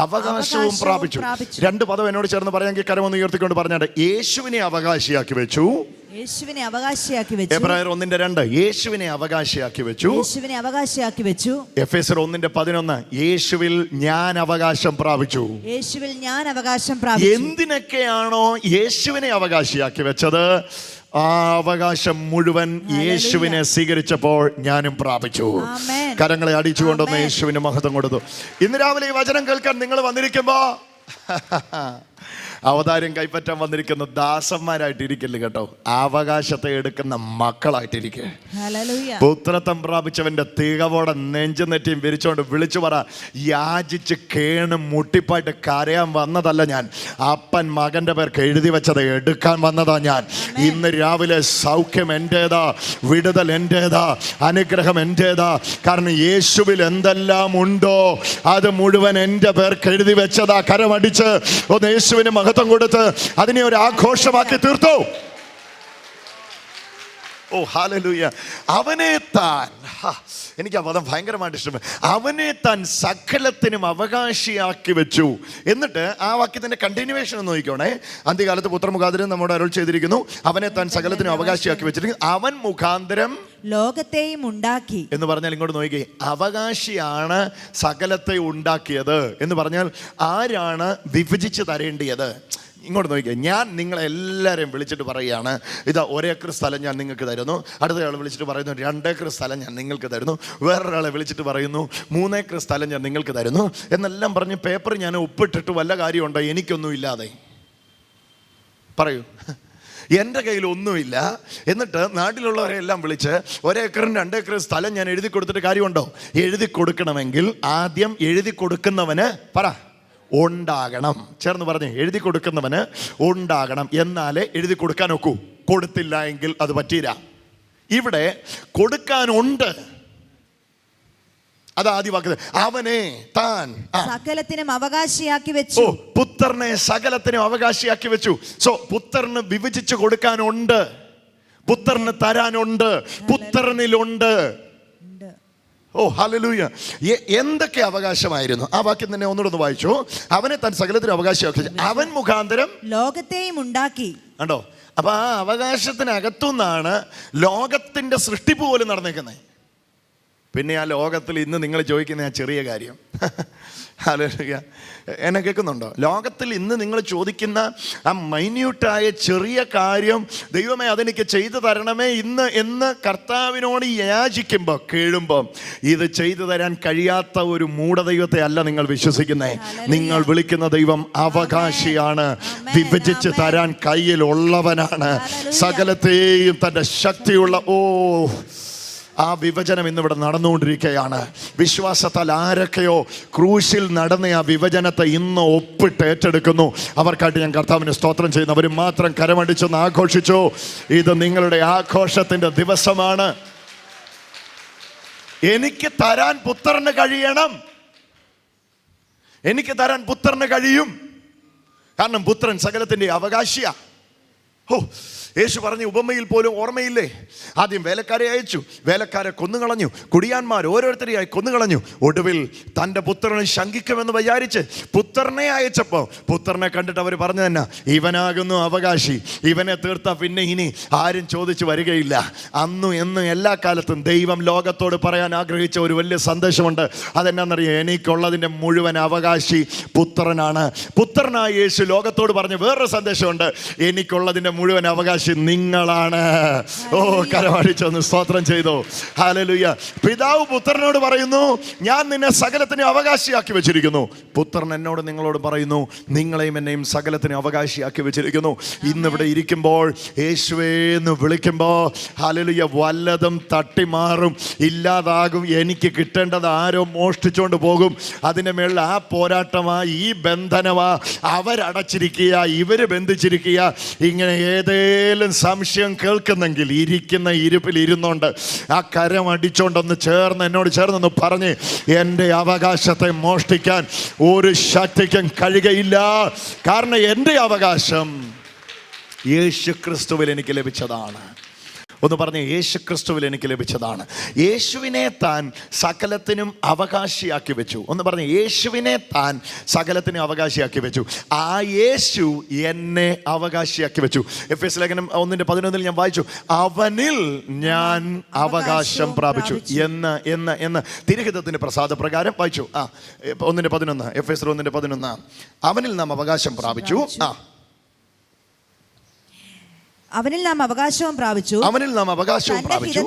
അവകാശവും പ്രാപിച്ചു. 2 പദം എന്നോട് ചേർന്ന് പറയാമെങ്കിൽ കരമൊന്ന് ഉയർത്തിക്കൊണ്ട് പറഞ്ഞാൽ, യേശുവിനെ അവകാശിയാക്കി വെച്ചു. എബ്രായർ 1:2 യേശുവിനെ അവകാശിയാക്കി വെച്ചു. എഫേസ്യർ 1:11 യേശുവിൽ ഞാൻ അവകാശം പ്രാപിച്ചു. എന്തിനൊക്കെയാണോ യേശുവിനെ അവകാശിയാക്കി വെച്ചത്, ആ അവകാശം മുഴുവൻ യേശുവിനെ സ്വീകരിച്ചപ്പോൾ ഞാനും പ്രാപിച്ചു. കരങ്ങളെ അടിച്ചുകൊണ്ടൊന്ന് യേശുവിന് മഹത്വം കൊടുത്തു. ഇന്ന് രാവിലെ ഈ വചനം കേൾക്കാൻ നിങ്ങൾ വന്നിരിക്കുമ്പോ അവതാരം കൈപ്പറ്റാൻ വന്നിരിക്കുന്ന ദാസന്മാരായിട്ടിരിക്കില്ല കേട്ടോ, അവകാശത്തെ എടുക്കുന്ന മക്കളായിട്ടിരിക്കുക. പുത്രത്വം പ്രാപിച്ചവന്റെ തികവോടെ നെഞ്ചും നെറ്റിയും വിരിച്ചോണ്ട് വിളിച്ചു പറ, യാചിച്ച് കേണും മുട്ടിപ്പായിട്ട് കരയാൻ വന്നതല്ല ഞാൻ. അപ്പൻ മകന്റെ പേർക്ക് എഴുതി വെച്ചത് എടുക്കാൻ വന്നതാ ഞാൻ. ഇന്ന് രാവിലെ സൗഖ്യം എന്റേതാ, വിടുതൽ എന്റേതാ, അനുഗ്രഹം എന്റേതാ. കാരണം യേശുവിൽ എന്തെല്ലാം ഉണ്ടോ അത് മുഴുവൻ എൻ്റെ പേർക്ക് എഴുതി വെച്ചതാ. കരമടിച്ച് ഒന്ന് യേശുവിന് മഹത്വം കൊടുത്ത് അതിനെ ഒരു ആഘോഷമാക്കി തീർത്തു. ഓ ഹല്ലേലൂയ. അവനെ താൻ, എനിക്ക് ആ പദം ഭയങ്കരമായിട്ട് ഇഷ്ടം. അവനെ താൻ സകലത്തിനും അവകാശിയാക്കി വെച്ചു. എന്നിട്ട് ആ വാക്യത്തിന്റെ കണ്ടിന്യൂവേഷൻ ഒന്ന് നോക്കിക്കോണേ. അന്ത്യകാലത്ത് പുത്രമുഖാന്തരം നമ്മോട് അരുൾ ചെയ്തിരിക്കുന്നു, അവനെ താൻ സകലത്തിനും അവകാശിയാക്കി വെച്ചിരിക്കുന്നു. അവൻ മുഖാന്തരം ലോകത്തെയും ഉണ്ടാക്കി എന്ന് പറഞ്ഞാൽ ഇങ്ങോട്ട് നോക്കി, അവകാശിയാണ് സകലത്തെ ഉണ്ടാക്കിയത് എന്ന് പറഞ്ഞാൽ ആരാണ് വിഭജിച്ച് തരേണ്ടിയത്? ഇങ്ങോട്ട് നോക്കിക്കുക, ഞാൻ നിങ്ങളെല്ലാവരെയും വിളിച്ചിട്ട് പറയുകയാണ്, ഇതാ 1 ഏക്കർ സ്ഥലം ഞാൻ നിങ്ങൾക്ക് തരുന്നു. അടുത്തയാൾ വിളിച്ചിട്ട് പറയുന്നു 2 ഏക്കർ സ്ഥലം ഞാൻ നിങ്ങൾക്ക് തരുന്നു. വേറൊരാളെ വിളിച്ചിട്ട് പറയുന്നു 3 ഏക്കർ സ്ഥലം ഞാൻ നിങ്ങൾക്ക് തരുന്നു എന്നെല്ലാം പറഞ്ഞ് പേപ്പർ ഞാൻ ഒപ്പിട്ടിട്ട് വല്ല കാര്യമുണ്ടോ? എനിക്കൊന്നും ഇല്ലാതെ പറയൂ, എൻ്റെ കയ്യിൽ ഒന്നുമില്ല. എന്നിട്ട് നാട്ടിലുള്ളവരെല്ലാം വിളിച്ച് 1 ഏക്കറും 2 ഏക്കറും സ്ഥലം ഞാൻ എഴുതി കൊടുത്തിട്ട് കാര്യമുണ്ടോ? എഴുതി കൊടുക്കണമെങ്കിൽ ആദ്യം എഴുതി കൊടുക്കുന്നവന് ഉണ്ടാകണം. ചേർന്ന് പറഞ്ഞേ, എഴുതി കൊടുക്കുന്നവന് ഉണ്ടാകണം, എന്നാലേ എഴുതി കൊടുക്കാൻ ഒക്കൂ. കൊടുത്തില്ല എങ്കിൽ അത് പറ്റില്ല. ഇവിടെ കൊടുക്കാനുണ്ട്, അത് ആദ്യ വാക്ക്. അവനെ താൻ സകലത്തിനും അവകാശിയാക്കി വെച്ചു. പുത്രനെ സകലത്തിനും അവകാശിയാക്കി വെച്ചു. സോ പുത്രന് വിഭജിച്ച് കൊടുക്കാനുണ്ട്, പുത്രന് തരാനുണ്ട്, പുത്രനിലുണ്ട്. ഹല്ലേലൂയ. എന്തൊക്കെ അവകാശമായിരുന്നു? ആ വാക്യം തന്നെ ഒന്നുകൂടെ വായിച്ചു. അവനെ താൻ സകലത്തിനും അവകാശിയാക്കി, അവൻ മുഖാന്തരം ലോകത്തെയും ഉണ്ടാക്കി. കണ്ടോ? അപ്പൊ ആ അവകാശത്തിനകത്തുനിന്നാണ് ലോകത്തിന്റെ സൃഷ്ടിപ്പ് പോലും നടന്നേക്കുന്നത്. പിന്നെ ആ ലോകത്തിൽ ഇന്ന് നിങ്ങൾ ചോദിക്കുന്ന ആ ചെറിയ കാര്യം, ഹല്ലേലൂയ, എന്നെ കേൾക്കുന്നുണ്ടോ? ലോകത്തിൽ ഇന്ന് നിങ്ങൾ ചോദിക്കുന്ന ആ മൈന്യൂട്ടായ ചെറിയ കാര്യം, ദൈവമേ അതെനിക്ക് ചെയ്തു തരണമേ എന്ന് കർത്താവിനോട് യാചിക്കുമ്പോൾ കേഴുമ്പോൾ ഇത് ചെയ്തു തരാൻ കഴിയാത്ത ഒരു മൂഢദൈവത്തെ അല്ല നിങ്ങൾ വിശ്വസിക്കുന്നേ. നിങ്ങൾ വിളിക്കുന്ന ദൈവം അവകാശിയാണ്, വിഭജിച്ച് തരാൻ കയ്യിലുള്ളവനാണ്, സകലത്തെയും തൻ്റെ ശക്തിയുള്ള. ആ വിഭജനം ഇന്നിവിടെ നടന്നുകൊണ്ടിരിക്കുകയാണ്. വിശ്വാസത്താൽ ആരൊക്കെയോ ക്രൂശിൽ നടന്ന ആ വിഭജനത്തെ ഇന്ന് ഒപ്പിട്ട് ഏറ്റെടുക്കുന്നു. അവർക്കായിട്ട് ഞാൻ കർത്താവിന് സ്തോത്രം ചെയ്യുന്നു. അവർ മാത്രം കരമടിച്ചൊന്ന് ആഘോഷിച്ചു. ഇത് നിങ്ങളുടെ ആഘോഷത്തിൻ്റെ ദിവസമാണ്. എനിക്ക് തരാൻ പുത്രന് കഴിയണം, എനിക്ക് തരാൻ പുത്രന് കഴിയും. കാരണം പുത്രൻ സകലത്തിൻ്റെ അവകാശിയാ. യേശു പറഞ്ഞ ഉപമയിൽ പോലും ഓർമ്മയില്ലേ? ആദ്യം വേലക്കാരെ അയച്ചു, വേലക്കാരെ കൊന്നുകളഞ്ഞു, കുടിയാന്മാർ ഓരോരുത്തരെയായി കൊന്നുകളഞ്ഞു. ഒടുവിൽ തൻ്റെ പുത്രനെ ശങ്കിക്കുമെന്ന് വിചാരിച്ച് പുത്രനെ അയച്ചപ്പോൾ പുത്രനെ കണ്ടിട്ട് അവർ പറഞ്ഞു തന്നെ, ഇവനാകുന്നു അവകാശി, ഇവനെ തീർത്ത പിന്നെ ഇനി ആരും ചോദിച്ചു വരികയില്ല. അന്നും എന്നും എല്ലാ കാലത്തും ദൈവം ലോകത്തോട് പറയാൻ ആഗ്രഹിച്ച ഒരു വലിയ സന്ദേശമുണ്ട്. അതെന്നാന്നറിയാം? എനിക്കുള്ളതിൻ്റെ മുഴുവൻ അവകാശി പുത്രനാണ്. പുത്രനായ യേശു ലോകത്തോട് പറഞ്ഞ വേറൊരു സന്ദേശമുണ്ട്, എനിക്കുള്ളതിൻ്റെ മുഴുവൻ അവകാശി നിങ്ങളാണ്. കരമടിച്ചൊന്ന് സ്തോത്രം ചെയ്തോ. ഹല്ലേലൂയ. പിതാവ് പുത്രനോട് പറയുന്നു, ഞാൻ നിന്നെ സകലത്തിന് അവകാശിയാക്കി വെച്ചിരിക്കുന്നു. പുത്രൻ എന്നോട് നിങ്ങളോട് പറയുന്നു, നിങ്ങളെയും എന്നെയും സകലത്തിന് അവകാശിയാക്കി വെച്ചിരിക്കുന്നു. ഇന്നിവിടെ ഇരിക്കുമ്പോൾ യേശുവേ എന്ന് വിളിക്കുമ്പോൾ ഹല്ലേലൂയ, വല്ലതും തട്ടിമാറും, ഇല്ലാതാകും, എനിക്ക് കിട്ടേണ്ടത് ആരോ മോഷ്ടിച്ചുകൊണ്ട് പോകും. അതിൻ്റെ മേളിൽ ആ പോരാട്ടമാ, ഈ ബന്ധനമാ, അവരടച്ചിരിക്കുക, ഇവര് ബന്ധിച്ചിരിക്കുക. ഇങ്ങനെ ഏതേലും സംശയം കേൾക്കുന്നെങ്കിൽ ഇരിക്കുന്ന ഇരുപ്പിൽ ഇരുന്നോണ്ട് ആ കരം അടിച്ചോണ്ടൊന്ന് എന്നോട് ചേർന്നൊന്ന് പറഞ്ഞ്, എൻ്റെ അവകാശത്തെ മോഷ്ടിക്കാൻ ഒരു ശക്തിക്കും കഴിയുകയില്ല. കാരണം എൻ്റെ അവകാശം യേശു ക്രിസ്തുവിൽ എനിക്ക് ലഭിച്ചതാണ്. ഒന്ന് പറഞ്ഞ്, യേശു ക്രിസ്തുവിൽ എനിക്ക് ലഭിച്ചതാണ്. യേശുവിനെ താൻ സകലത്തിനും അവകാശിയാക്കി വെച്ചു. ഒന്ന് പറഞ്ഞ്, യേശുവിനെ താൻ സകലത്തിനും അവകാശിയാക്കി വെച്ചു. ആ യേശു എന്നെ അവകാശിയാക്കി വെച്ചു. എഫേസ്യ ലേഖനം 1:11 ഞാൻ വായിച്ചു, അവനിൽ ഞാൻ അവകാശം പ്രാപിച്ചു എന്ന് തിരുഹിതത്തിന്റെ പ്രസാദപ്രകാരം വായിച്ചു. 1:11 എഫേസ്യർ 1:11 അവനിൽ നാം അവകാശം പ്രാപിച്ചു. അവനിൽ നാം അവകാശവും പ്രാപിച്ചു. അവനിൽ നാം അവകാശവും പ്രാപിച്ചു.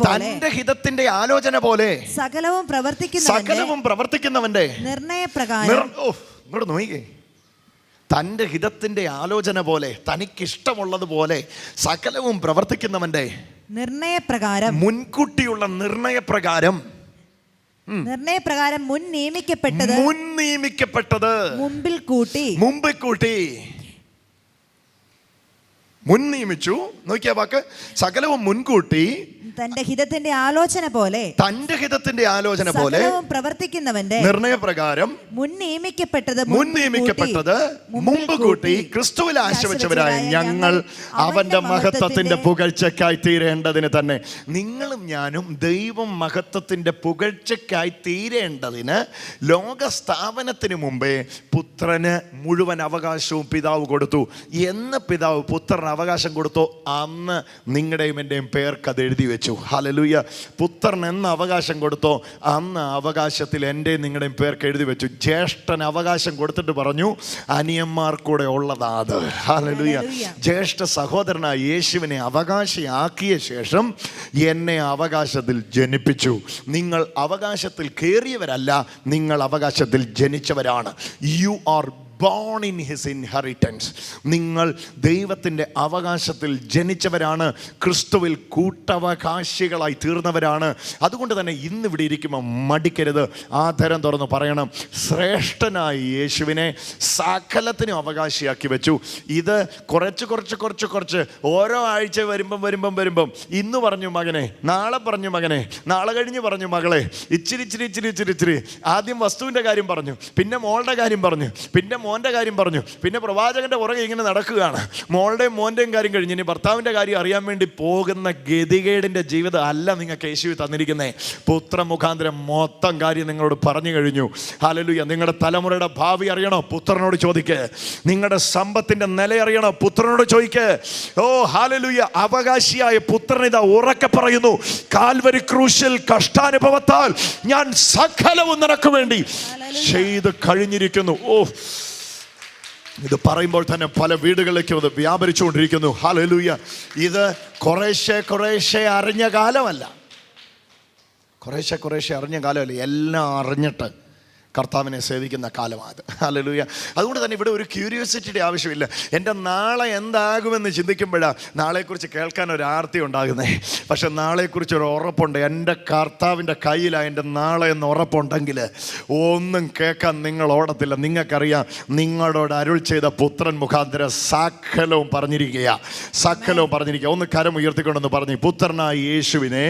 തന്റെ ഹിതത്തിന്റെ ആലോചന പോലെ സകലവും പ്രവർത്തിക്കുന്നവന്റെ നിർണയപ്രകാരം. നോക്കിക്കേ, തൻ്റെ ഹിതത്തിന്റെ ആലോചന പോലെ, തനിക്കിഷ്ടമുള്ളതുപോലെ സകലവും പ്രവർത്തിക്കുന്നവന്റെ നിർണയപ്രകാരം, മുൻകൂട്ടിയുള്ള നിർണയപ്രകാരം മുൻ നിയമിക്കപ്പെട്ടത് മുമ്പിൽ കൂട്ടി മുൻ നിയമിച്ചു. നോക്കിയ വാക്ക്, സകലവും മുൻകൂട്ടി തന്റെ ഹിതത്തിന്റെ ആലോചന പോലെ പ്രവർത്തിക്കുന്നവന്റെ നിർണയപ്രകാരം മുൻ നിയമിക്കപ്പെട്ടത് മുമ്പ് കൂട്ടി ക്രിസ്തുവിൽ ആശിച്ചവരായ ഞങ്ങൾ അവന്റെ മഹത്വത്തിന്റെ പുകഴ്ചയ്ക്കായി തീരേണ്ടതിന് തന്നെ. നിങ്ങളും ഞാനും ദൈവം മഹത്വത്തിന്റെ പുകഴ്ചയ്ക്കായി തീരേണ്ടതിന് ലോകസ്ഥാപനത്തിന് മുമ്പേ പുത്രന് മുഴുവൻ അവകാശവും പിതാവ് കൊടുത്തു. എന്ന് പിതാവ് പുത്രന് അവകാശം കൊടുത്തോ, അന്ന് നിങ്ങളുടെയും എൻ്റെയും പേർക്ക് അത് എഴുതി വെച്ചു. ജനിപ്പിച്ചു. ഹല്ലേലൂയ. പുത്രൻ എന്ന് അവകാശം കൊടുത്തോ അന്ന് അവകാശത്തിൽ എൻ്റെ നിങ്ങളുടെയും പേർക്ക് എഴുതി വെച്ചു. ജ്യേഷ്ഠൻ അവകാശം കൊടുത്തിട്ട് പറഞ്ഞു അനിയന്മാർക്കൂടെ ഉള്ളതാ അത്. ഹല്ലേലൂയ. ജ്യേഷ്ഠ സഹോദരനായ യേശുവിനെ അവകാശിയാക്കിയ ശേഷം എന്നെ അവകാശത്തിൽ ജനിപ്പിച്ചു. നിങ്ങൾ അവകാശത്തിൽ കയറിയവരല്ല, നിങ്ങൾ അവകാശത്തിൽ ജനിച്ചവരാണ്. You are born in his inheritance. നിങ്ങൾ ദൈവത്തിൻ്റെ അവകാശത്തിൽ ജനിച്ചവരാണ്, ക്രിസ്തുവിൽ കൂട്ടവകാശികളായി തീർന്നവരാണ്. അതുകൊണ്ട് തന്നെ ഇന്നിവിടെ ഇരിക്കുമ്പോൾ മടിക്കരുത്, ആദരം തുറന്ന് പറയണം, ശ്രേഷ്ഠനായ യേശുവിനെ സകലത്തിനും അവകാശിയാക്കി വെച്ചു. ഇത് കുറച്ച് ഓരോ ആഴ്ച വരുമ്പം ഇന്ന് പറഞ്ഞു മകനെ, നാളെ പറഞ്ഞു മകനെ, നാളെ കഴിഞ്ഞ് പറഞ്ഞു മകളെ, ഇച്ചിരി ആദ്യം വസ്തുവിൻ്റെ കാര്യം പറഞ്ഞു, പിന്നെ മോളുടെ കാര്യം പറഞ്ഞു, പിന്നെ മോൻ്റെ കാര്യം പറഞ്ഞു, പിന്നെ പ്രവാചകന്റെ പുറകെ ഇങ്ങനെ നടക്കുകയാണ്. മോളുടെയും മോൻ്റെയും കാര്യം കഴിഞ്ഞ് ഇനി ഭർത്താവിൻ്റെ കാര്യം അറിയാൻ വേണ്ടി പോകുന്ന ഗതികേടിൻ്റെ ജീവിതം അല്ല നിങ്ങൾക്ക് യേശു തന്നിരിക്കുന്നത്. പുത്രമുഖാന്തരം മൊത്തം കാര്യം നിങ്ങളോട് പറഞ്ഞു കഴിഞ്ഞു. ഹല്ലേലൂയ. നിങ്ങളുടെ തലമുറയുടെ ഭാവി അറിയണോ? പുത്രനോട് ചോദിക്ക്. നിങ്ങളുടെ സമ്പത്തിൻ്റെ നില അറിയണോ? പുത്രനോട് ചോദിക്ക്. ഓ ഹല്ലേലൂയ. അവകാശിയായ പുത്രൻ ഇതാ ഉറക്കെ പറയുന്നു, കാൽവരി ക്രൂശിൽ കഷ്ടാനുഭവത്താൽ ഞാൻ സകലവും നിനക്ക് വേണ്ടി ചെയ്ത് കഴിഞ്ഞിരിക്കുന്നു. ഓ, ഇത് പറയുമ്പോൾ തന്നെ പല വീടുകളിലേക്കും അത് വ്യാപരിച്ചുകൊണ്ടിരിക്കുന്നു. ഹല്ലേലൂയ. ഇത് കുറേശ്ശെ അറിഞ്ഞ കാലമല്ല, കുറേശ്ശെ അറിഞ്ഞ കാലമല്ല, എല്ലാം അറിഞ്ഞിട്ട് കർത്താവിനെ സേവിക്കുന്ന കാലമാണ്. ഹല്ലേലൂയ. അതുകൊണ്ട് തന്നെ ഇവിടെ ഒരു ക്യൂരിയോസിറ്റിയുടെ ആവശ്യമില്ല. എൻ്റെ നാളെ എന്താകുമെന്ന് ചിന്തിക്കുമ്പോഴാണ് നാളെക്കുറിച്ച് കേൾക്കാൻ ഒരു ആർത്തി ഉണ്ടാകുന്നത്. പക്ഷെ നാളെക്കുറിച്ചൊരു ഉറപ്പുണ്ട്. എൻ്റെ കർത്താവിൻ്റെ കയ്യിലാണ് എൻ്റെ നാളെ എന്ന് ഉറപ്പുണ്ടെങ്കിൽ ഒന്നും കേൾക്കാൻ നിങ്ങൾ ഓടത്തില്ല. നിങ്ങൾക്കറിയാം, നിങ്ങളോട് അരുൾ ചെയ്ത പുത്രൻ മുഖാന്തരം സകലവും പറഞ്ഞിരിക്കുക. ഒന്ന് കരം ഉയർത്തിക്കൊണ്ടെന്ന് പറഞ്ഞു, പുത്രനായ യേശുവിനെ.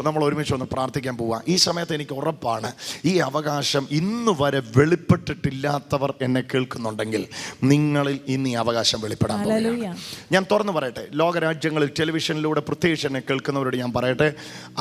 നമ്മൾ ഒരുമിച്ച് ഒന്ന് പ്രാർത്ഥിക്കാൻ പോവാം. ഈ സമയത്ത് എനിക്ക് ഉറപ്പാണ്, ഈ അവകാശം ഇന്ന് വരെ വെളിപ്പെട്ടിട്ടില്ലാത്തവർ എന്നെ കേൾക്കുന്നുണ്ടെങ്കിൽ നിങ്ങളിൽ ഇന്ന് ഈ അവകാശം വെളിപ്പെടാൻ പോകുകയാണ്. ഞാൻ തുറന്നു പറയട്ടെ, ലോകരാജ്യങ്ങളിൽ ടെലിവിഷനിലൂടെ പ്രത്യേകിച്ച് എന്നെ കേൾക്കുന്നവരോട് ഞാൻ പറയട്ടെ,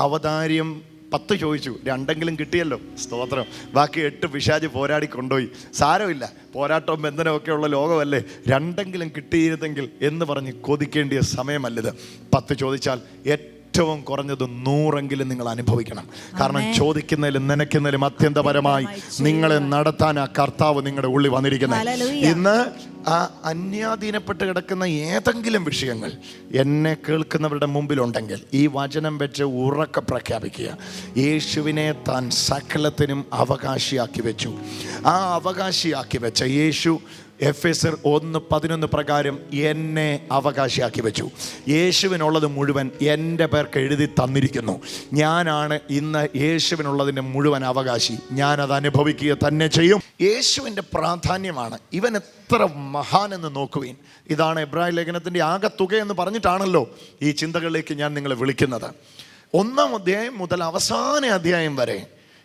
അവതാര്യം 10 ചോദിച്ചു, 2 കിട്ടിയല്ലോ, സ്തോത്രം. ബാക്കി 8 പിശാച് പോരാടി കൊണ്ടുപോയി. സാരമില്ല, പോരാട്ടവും ബന്ധനമൊക്കെ ഉള്ള ലോകമല്ലേ, 2 കിട്ടിയിരുന്നെങ്കിൽ എന്ന് പറഞ്ഞ് കൊതിക്കേണ്ടിയ സമയമല്ലത്. 10 ചോദിച്ചാൽ ഏറ്റവും കുറഞ്ഞത് 100 നിങ്ങൾ അനുഭവിക്കണം. കാരണം ചോദിക്കുന്നതിലും നനയ്ക്കുന്നതിലും അത്യന്തപരമായി നിങ്ങളെ നടത്താൻ ആ കർത്താവ് നിങ്ങളുടെ ഉള്ളിൽ വന്നിരിക്കുന്നത്. ഇന്ന് ആ അന്യാധീനപ്പെട്ട് കിടക്കുന്ന ഏതെങ്കിലും വിഷയങ്ങൾ എന്നെ കേൾക്കുന്നവരുടെ മുമ്പിലുണ്ടെങ്കിൽ ഈ വചനം വെച്ച് ഉറക്കെ പ്രഖ്യാപിക്കുക, യേശുവിനെ താൻ സകലത്തിനും അവകാശിയാക്കി വെച്ചു. ആ അവകാശിയാക്കി വെച്ച യേശു എഫെസർ 1:11 പ്രകാരം എന്നെ അവകാശിയാക്കി വെച്ചു. യേശുവിനുള്ളത് മുഴുവൻ എൻ്റെ പേർക്ക് എഴുതി തന്നിരിക്കുന്നു. ഞാനാണ് ഇന്ന് യേശുവിനുള്ളതിൻ്റെ മുഴുവൻ അവകാശി. ഞാനത് അനുഭവിക്കുക തന്നെ ചെയ്യും. യേശുവിൻ്റെ പ്രാധാന്യമാണ്. ഇവൻ എത്ര മഹാനെന്ന് നോക്കുവീൻ. ഇതാണ് എബ്രായ ലേഖനത്തിൻ്റെ ആകെ തുക എന്ന് പറഞ്ഞിട്ടാണല്ലോ ഈ ചിന്തകളിലേക്ക് ഞാൻ നിങ്ങളെ വിളിക്കുന്നത്. 1-ാം അധ്യായം മുതൽ അവസാന അധ്യായം വരെ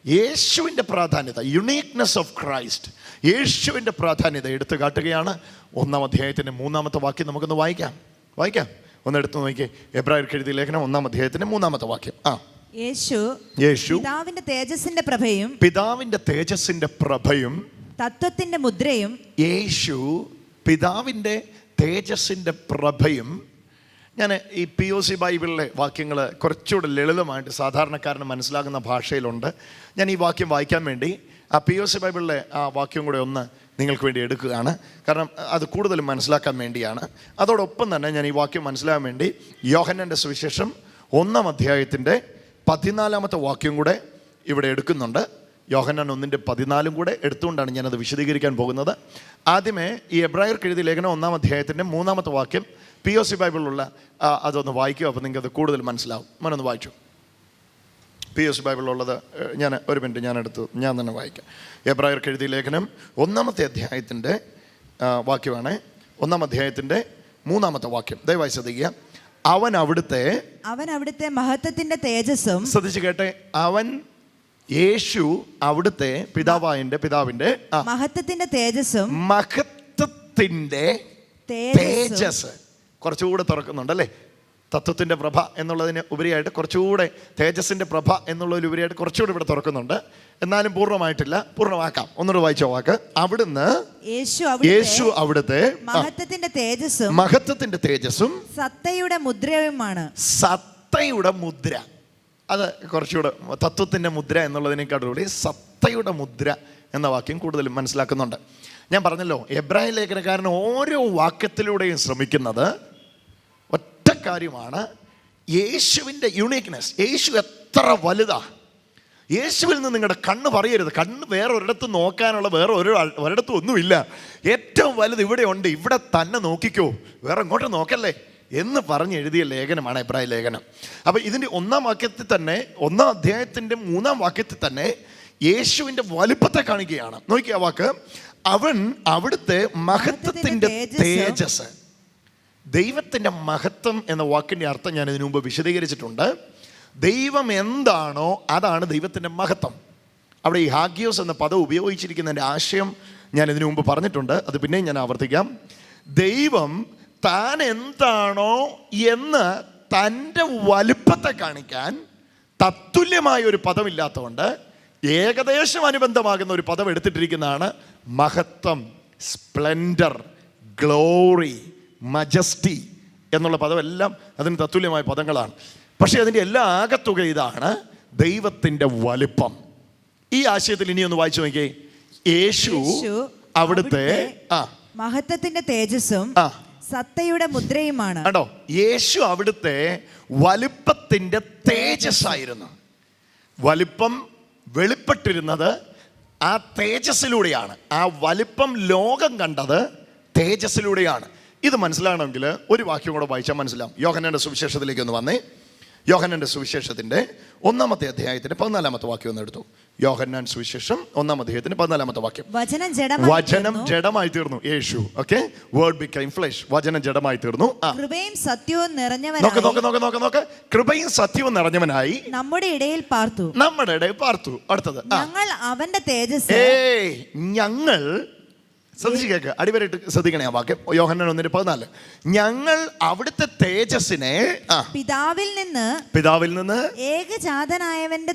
യേശുവിൻ്റെ പ്രാധാന്യത, യുണീക്നെസ് ഓഫ് ക്രൈസ്റ്റ്, യേശുവിൻ്റെ പ്രാധാന്യത എടുത്തു കാട്ടുകയാണ്. 1-ാം അധ്യായത്തിൻ്റെ 3-ാമത്തെ വാക്യം നമുക്കൊന്ന് വായിക്കാം. ഒന്ന് എടുത്തു നോക്കിയേ. എബ്രായർക്ക് എഴുതിയ ലേഖനം 1-ാം അധ്യായത്തിൻ്റെ 3-ാമത്തെ വാക്യം. യേശു പിതാവിന്റെ തേജസ്സിന്റെ പ്രഭയും തത്വത്തിന്റെ മുദ്രയും. യേശു പിതാവിൻ്റെ തേജസ്സിൻ്റെ പ്രഭയും. ഞാൻ ഈ POC ബൈബിളിലെ വാക്യങ്ങൾ കുറച്ചുകൂടെ ലളിതമായിട്ട് സാധാരണക്കാരന് മനസ്സിലാകുന്ന ഭാഷയിലുണ്ട്. ഞാൻ ഈ വാക്യം വായിക്കാൻ വേണ്ടി ആ POC ബൈബിളിലെ ആ വാക്യം കൂടെ ഒന്ന് നിങ്ങൾക്ക് വേണ്ടി എടുക്കുകയാണ്. കാരണം അത് കൂടുതലും മനസ്സിലാക്കാൻ വേണ്ടിയാണ്. അതോടൊപ്പം തന്നെ ഞാൻ ഈ വാക്യം മനസ്സിലാക്കാൻ വേണ്ടി യോഹന്നാൻ്റെ സുവിശേഷം 1-ാം അധ്യായത്തിൻ്റെ 14-ാമത്തെ വാക്യം കൂടെ ഇവിടെ എടുക്കുന്നുണ്ട്. യോഹന്നാൻ 1:14 കൂടെ എടുത്തുകൊണ്ടാണ് ഞാനത് വിശദീകരിക്കാൻ പോകുന്നത്. ആദ്യമേ ഈ എബ്രായർക്ക് എഴുതിയ ലേഖനം 1-ാം അധ്യായത്തിൻ്റെ 3-ാമത്തെ വാക്യം POC ബൈബിളിലുള്ള അതൊന്ന് വായിക്കും. അപ്പോൾ നിങ്ങൾക്ക് അത് കൂടുതൽ മനസ്സിലാവും. മനൊന്ന് വായിച്ചു. POC ബൈബിളിലുള്ളത് ഞാൻ ഒരു മിനിറ്റ് ഞാൻ തന്നെ വായിക്കാം. എബ്രായർക്ക് എഴുതിയ ലേഖനം 1-ാമത്തെ അധ്യായത്തിൻ്റെ വാക്യമാണ്. 1-ാം അധ്യായത്തിൻ്റെ 3-ാമത്തെ വാക്യം ദയവായി ശ്രദ്ധിക്കുക. അവൻ അവിടുത്തെ മഹത്വത്തിൻ്റെ തേജസ്സും. ശ്രദ്ധിച്ചു കേട്ടെ, അവൻ യേശു അവിടുത്തെ പിതാവിൻ്റെ മഹത്വത്തിൻ്റെ തേജസ്സും. മഹത്വത്തിൻ്റെ തേജസ് കുറച്ചുകൂടെ തുറക്കുന്നുണ്ട് അല്ലേ. തത്വത്തിൻ്റെ പ്രഭ എന്നുള്ളതിന് ഉപരിയായിട്ട് കുറച്ചുകൂടെ തേജസ്സിൻ്റെ പ്രഭ എന്നുള്ളതിലുപരിയായിട്ട് കുറച്ചുകൂടെ ഇവിടെ തുറക്കുന്നുണ്ട്. എന്നാലും പൂർണ്ണമായിട്ടില്ല. പൂർണ്ണമാക്കാം. ഒന്നുകൂടെ വായിച്ച വാക്ക്. അവിടുന്ന് യേശു അവിടുത്തെ മഹത്വത്തിൻ്റെ തേജസ്സും സത്തയുടെ മുദ്രയുമാണ്. സത്തയുടെ മുദ്ര. അത് കുറച്ചുകൂടെ തത്വത്തിൻ്റെ മുദ്ര എന്നുള്ളതിനേക്കാളുകൂടി സത്തയുടെ മുദ്ര എന്ന വാക്യം കൂടുതൽ മനസ്സിലാക്കുന്നുണ്ട്. ഞാൻ പറഞ്ഞല്ലോ, എബ്രായ ലേഖനക്കാരൻ ഓരോ വാക്യത്തിലൂടെയും ശ്രമിക്കുന്നത് ഒറ്റ കാര്യമാണ്: യേശുവിൻ്റെ യുണീക്നെസ്. യേശു എത്ര വലുതാ! യേശുവിൽ നിന്ന് നിങ്ങളുടെ കണ്ണ് പറയരുത്, കണ്ണ് വേറെ ഒരിടത്തും നോക്കാനുള്ള വേറെ ഒരിടത്തും ഒന്നുമില്ല. ഏറ്റവും വലുത് ഇവിടെ ഉണ്ട്, ഇവിടെ തന്നെ നോക്കിക്കോ, വേറെ ഇങ്ങോട്ട് നോക്കല്ലേ എന്ന് പറഞ്ഞ് എഴുതിയ ലേഖനമാണ് എബ്രായ ലേഖനം. അപ്പോൾ ഇതിൻ്റെ 1-ാം വാക്യത്തിൽ തന്നെ, 1-ാം അധ്യായത്തിൻ്റെ 3-ാം വാക്യത്തിൽ തന്നെ യേശുവിൻ്റെ വലുപ്പത്തെ കാണിക്കുകയാണ്. നോക്കിയ വാക്ക്, അവൻ അവിടുത്തെ മഹത്വത്തിൻ്റെ തേജസ്. ദൈവത്തിൻ്റെ മഹത്വം എന്ന വാക്കിൻ്റെ അർത്ഥം ഞാൻ ഇതിനു മുമ്പ് വിശദീകരിച്ചിട്ടുണ്ട്. ദൈവം എന്താണോ അതാണ് ദൈവത്തിൻ്റെ മഹത്വം. അവിടെ ഈ ഹാഗിയോസ് എന്ന പദം ഉപയോഗിച്ചിരിക്കുന്നതിൻ്റെ ആശയം ഞാൻ ഇതിനു മുമ്പ് പറഞ്ഞിട്ടുണ്ട്, അത് പിന്നെയും ഞാൻ ആവർത്തിക്കാം. ദൈവം താൻ എന്താണോ എന്ന് തൻ്റെ വലുപ്പത്തെ കാണിക്കാൻ തത്തുല്യമായ ഒരു പദമില്ലാത്തതുകൊണ്ട് ഏകദേശം അനുബന്ധമാകുന്ന ഒരു പദം എടുത്തിട്ടിരിക്കുന്നതാണ് മഹത്വം, സ്പ്ലെൻഡർ, ഗ്ലോറി, മജസ്റ്റി എന്നുള്ള പദമെല്ലാം അതിന് തത്തുല്യമായ പദങ്ങളാണ്. പക്ഷേ അതിൻ്റെ എല്ലാ ആകത്തുക ഇതാണ്: ദൈവത്തിൻ്റെ വലുപ്പം. ഈ ആശയത്തിൽ ഇനി ഒന്ന് വായിച്ചു നോക്കിയേ. യേശു അവിടുത്തെ മഹത്വത്തിന്റെ തേജസ്സും സത്തയുടെ മുദ്രയുമാണ്. കണ്ടോ, യേശു അവിടുത്തെ വലുപ്പത്തിൻ്റെ തേജസ്സായിരുന്നു. വലുപ്പം വെളിപ്പെട്ടിരുന്നത് ആ തേജസ്സിലൂടെയാണ്. ആ വലുപ്പം ലോകം കണ്ടത് തേജസ്സിലൂടെയാണ്. ഇത് മനസ്സിലാകണമെങ്കിൽ ഒരു വാക്യം കൂടെ വായിച്ചാൽ മനസ്സിലാവും. യോഹന്നാന്റെ സുവിശേഷത്തിലേക്ക് ഒന്ന് വന്നേ. യോഹന്നാന്റെ സുവിശേഷത്തിൻ്റെ 1-ാമത്തെ അധ്യായത്തിന്റെ 14-ാമത്തെ വാക്യം ഒന്ന് എടുത്തു. യോഹന്നാൻ സുവിശേഷം 1-ാം അധ്യായത്തിന്റെ 14-ാമത്തെ വാക്യം. വചനം ജഡമായി തീർന്നു. യേശു, ഓക്കെ, വേർഡ് ബിക്കെയിം ഫ്ലെഷ്. വചനം ജഡമായി തീർന്നു. കൃപയും സത്യവും നിറഞ്ഞവനായി, കൃപയും സത്യവും നിറഞ്ഞവനായി നമ്മുടെ ഇടയിൽ പാർത്തു. അടുത്തത്, ഞങ്ങൾ അവന്റെ തേജസ്. ഞങ്ങൾ, ശ്രദ്ധിച്ച് കേൾക്കുക, അടിവരായിട്ട് ശ്രദ്ധിക്കണേ ആ വാക്യം. യോഹന്നാൻ 1:14. ഞങ്ങൾ അവിടുത്തെ തേജസ്സിനെ പിതാവിൽ നിന്ന് ഏകജാതനായവന്റെ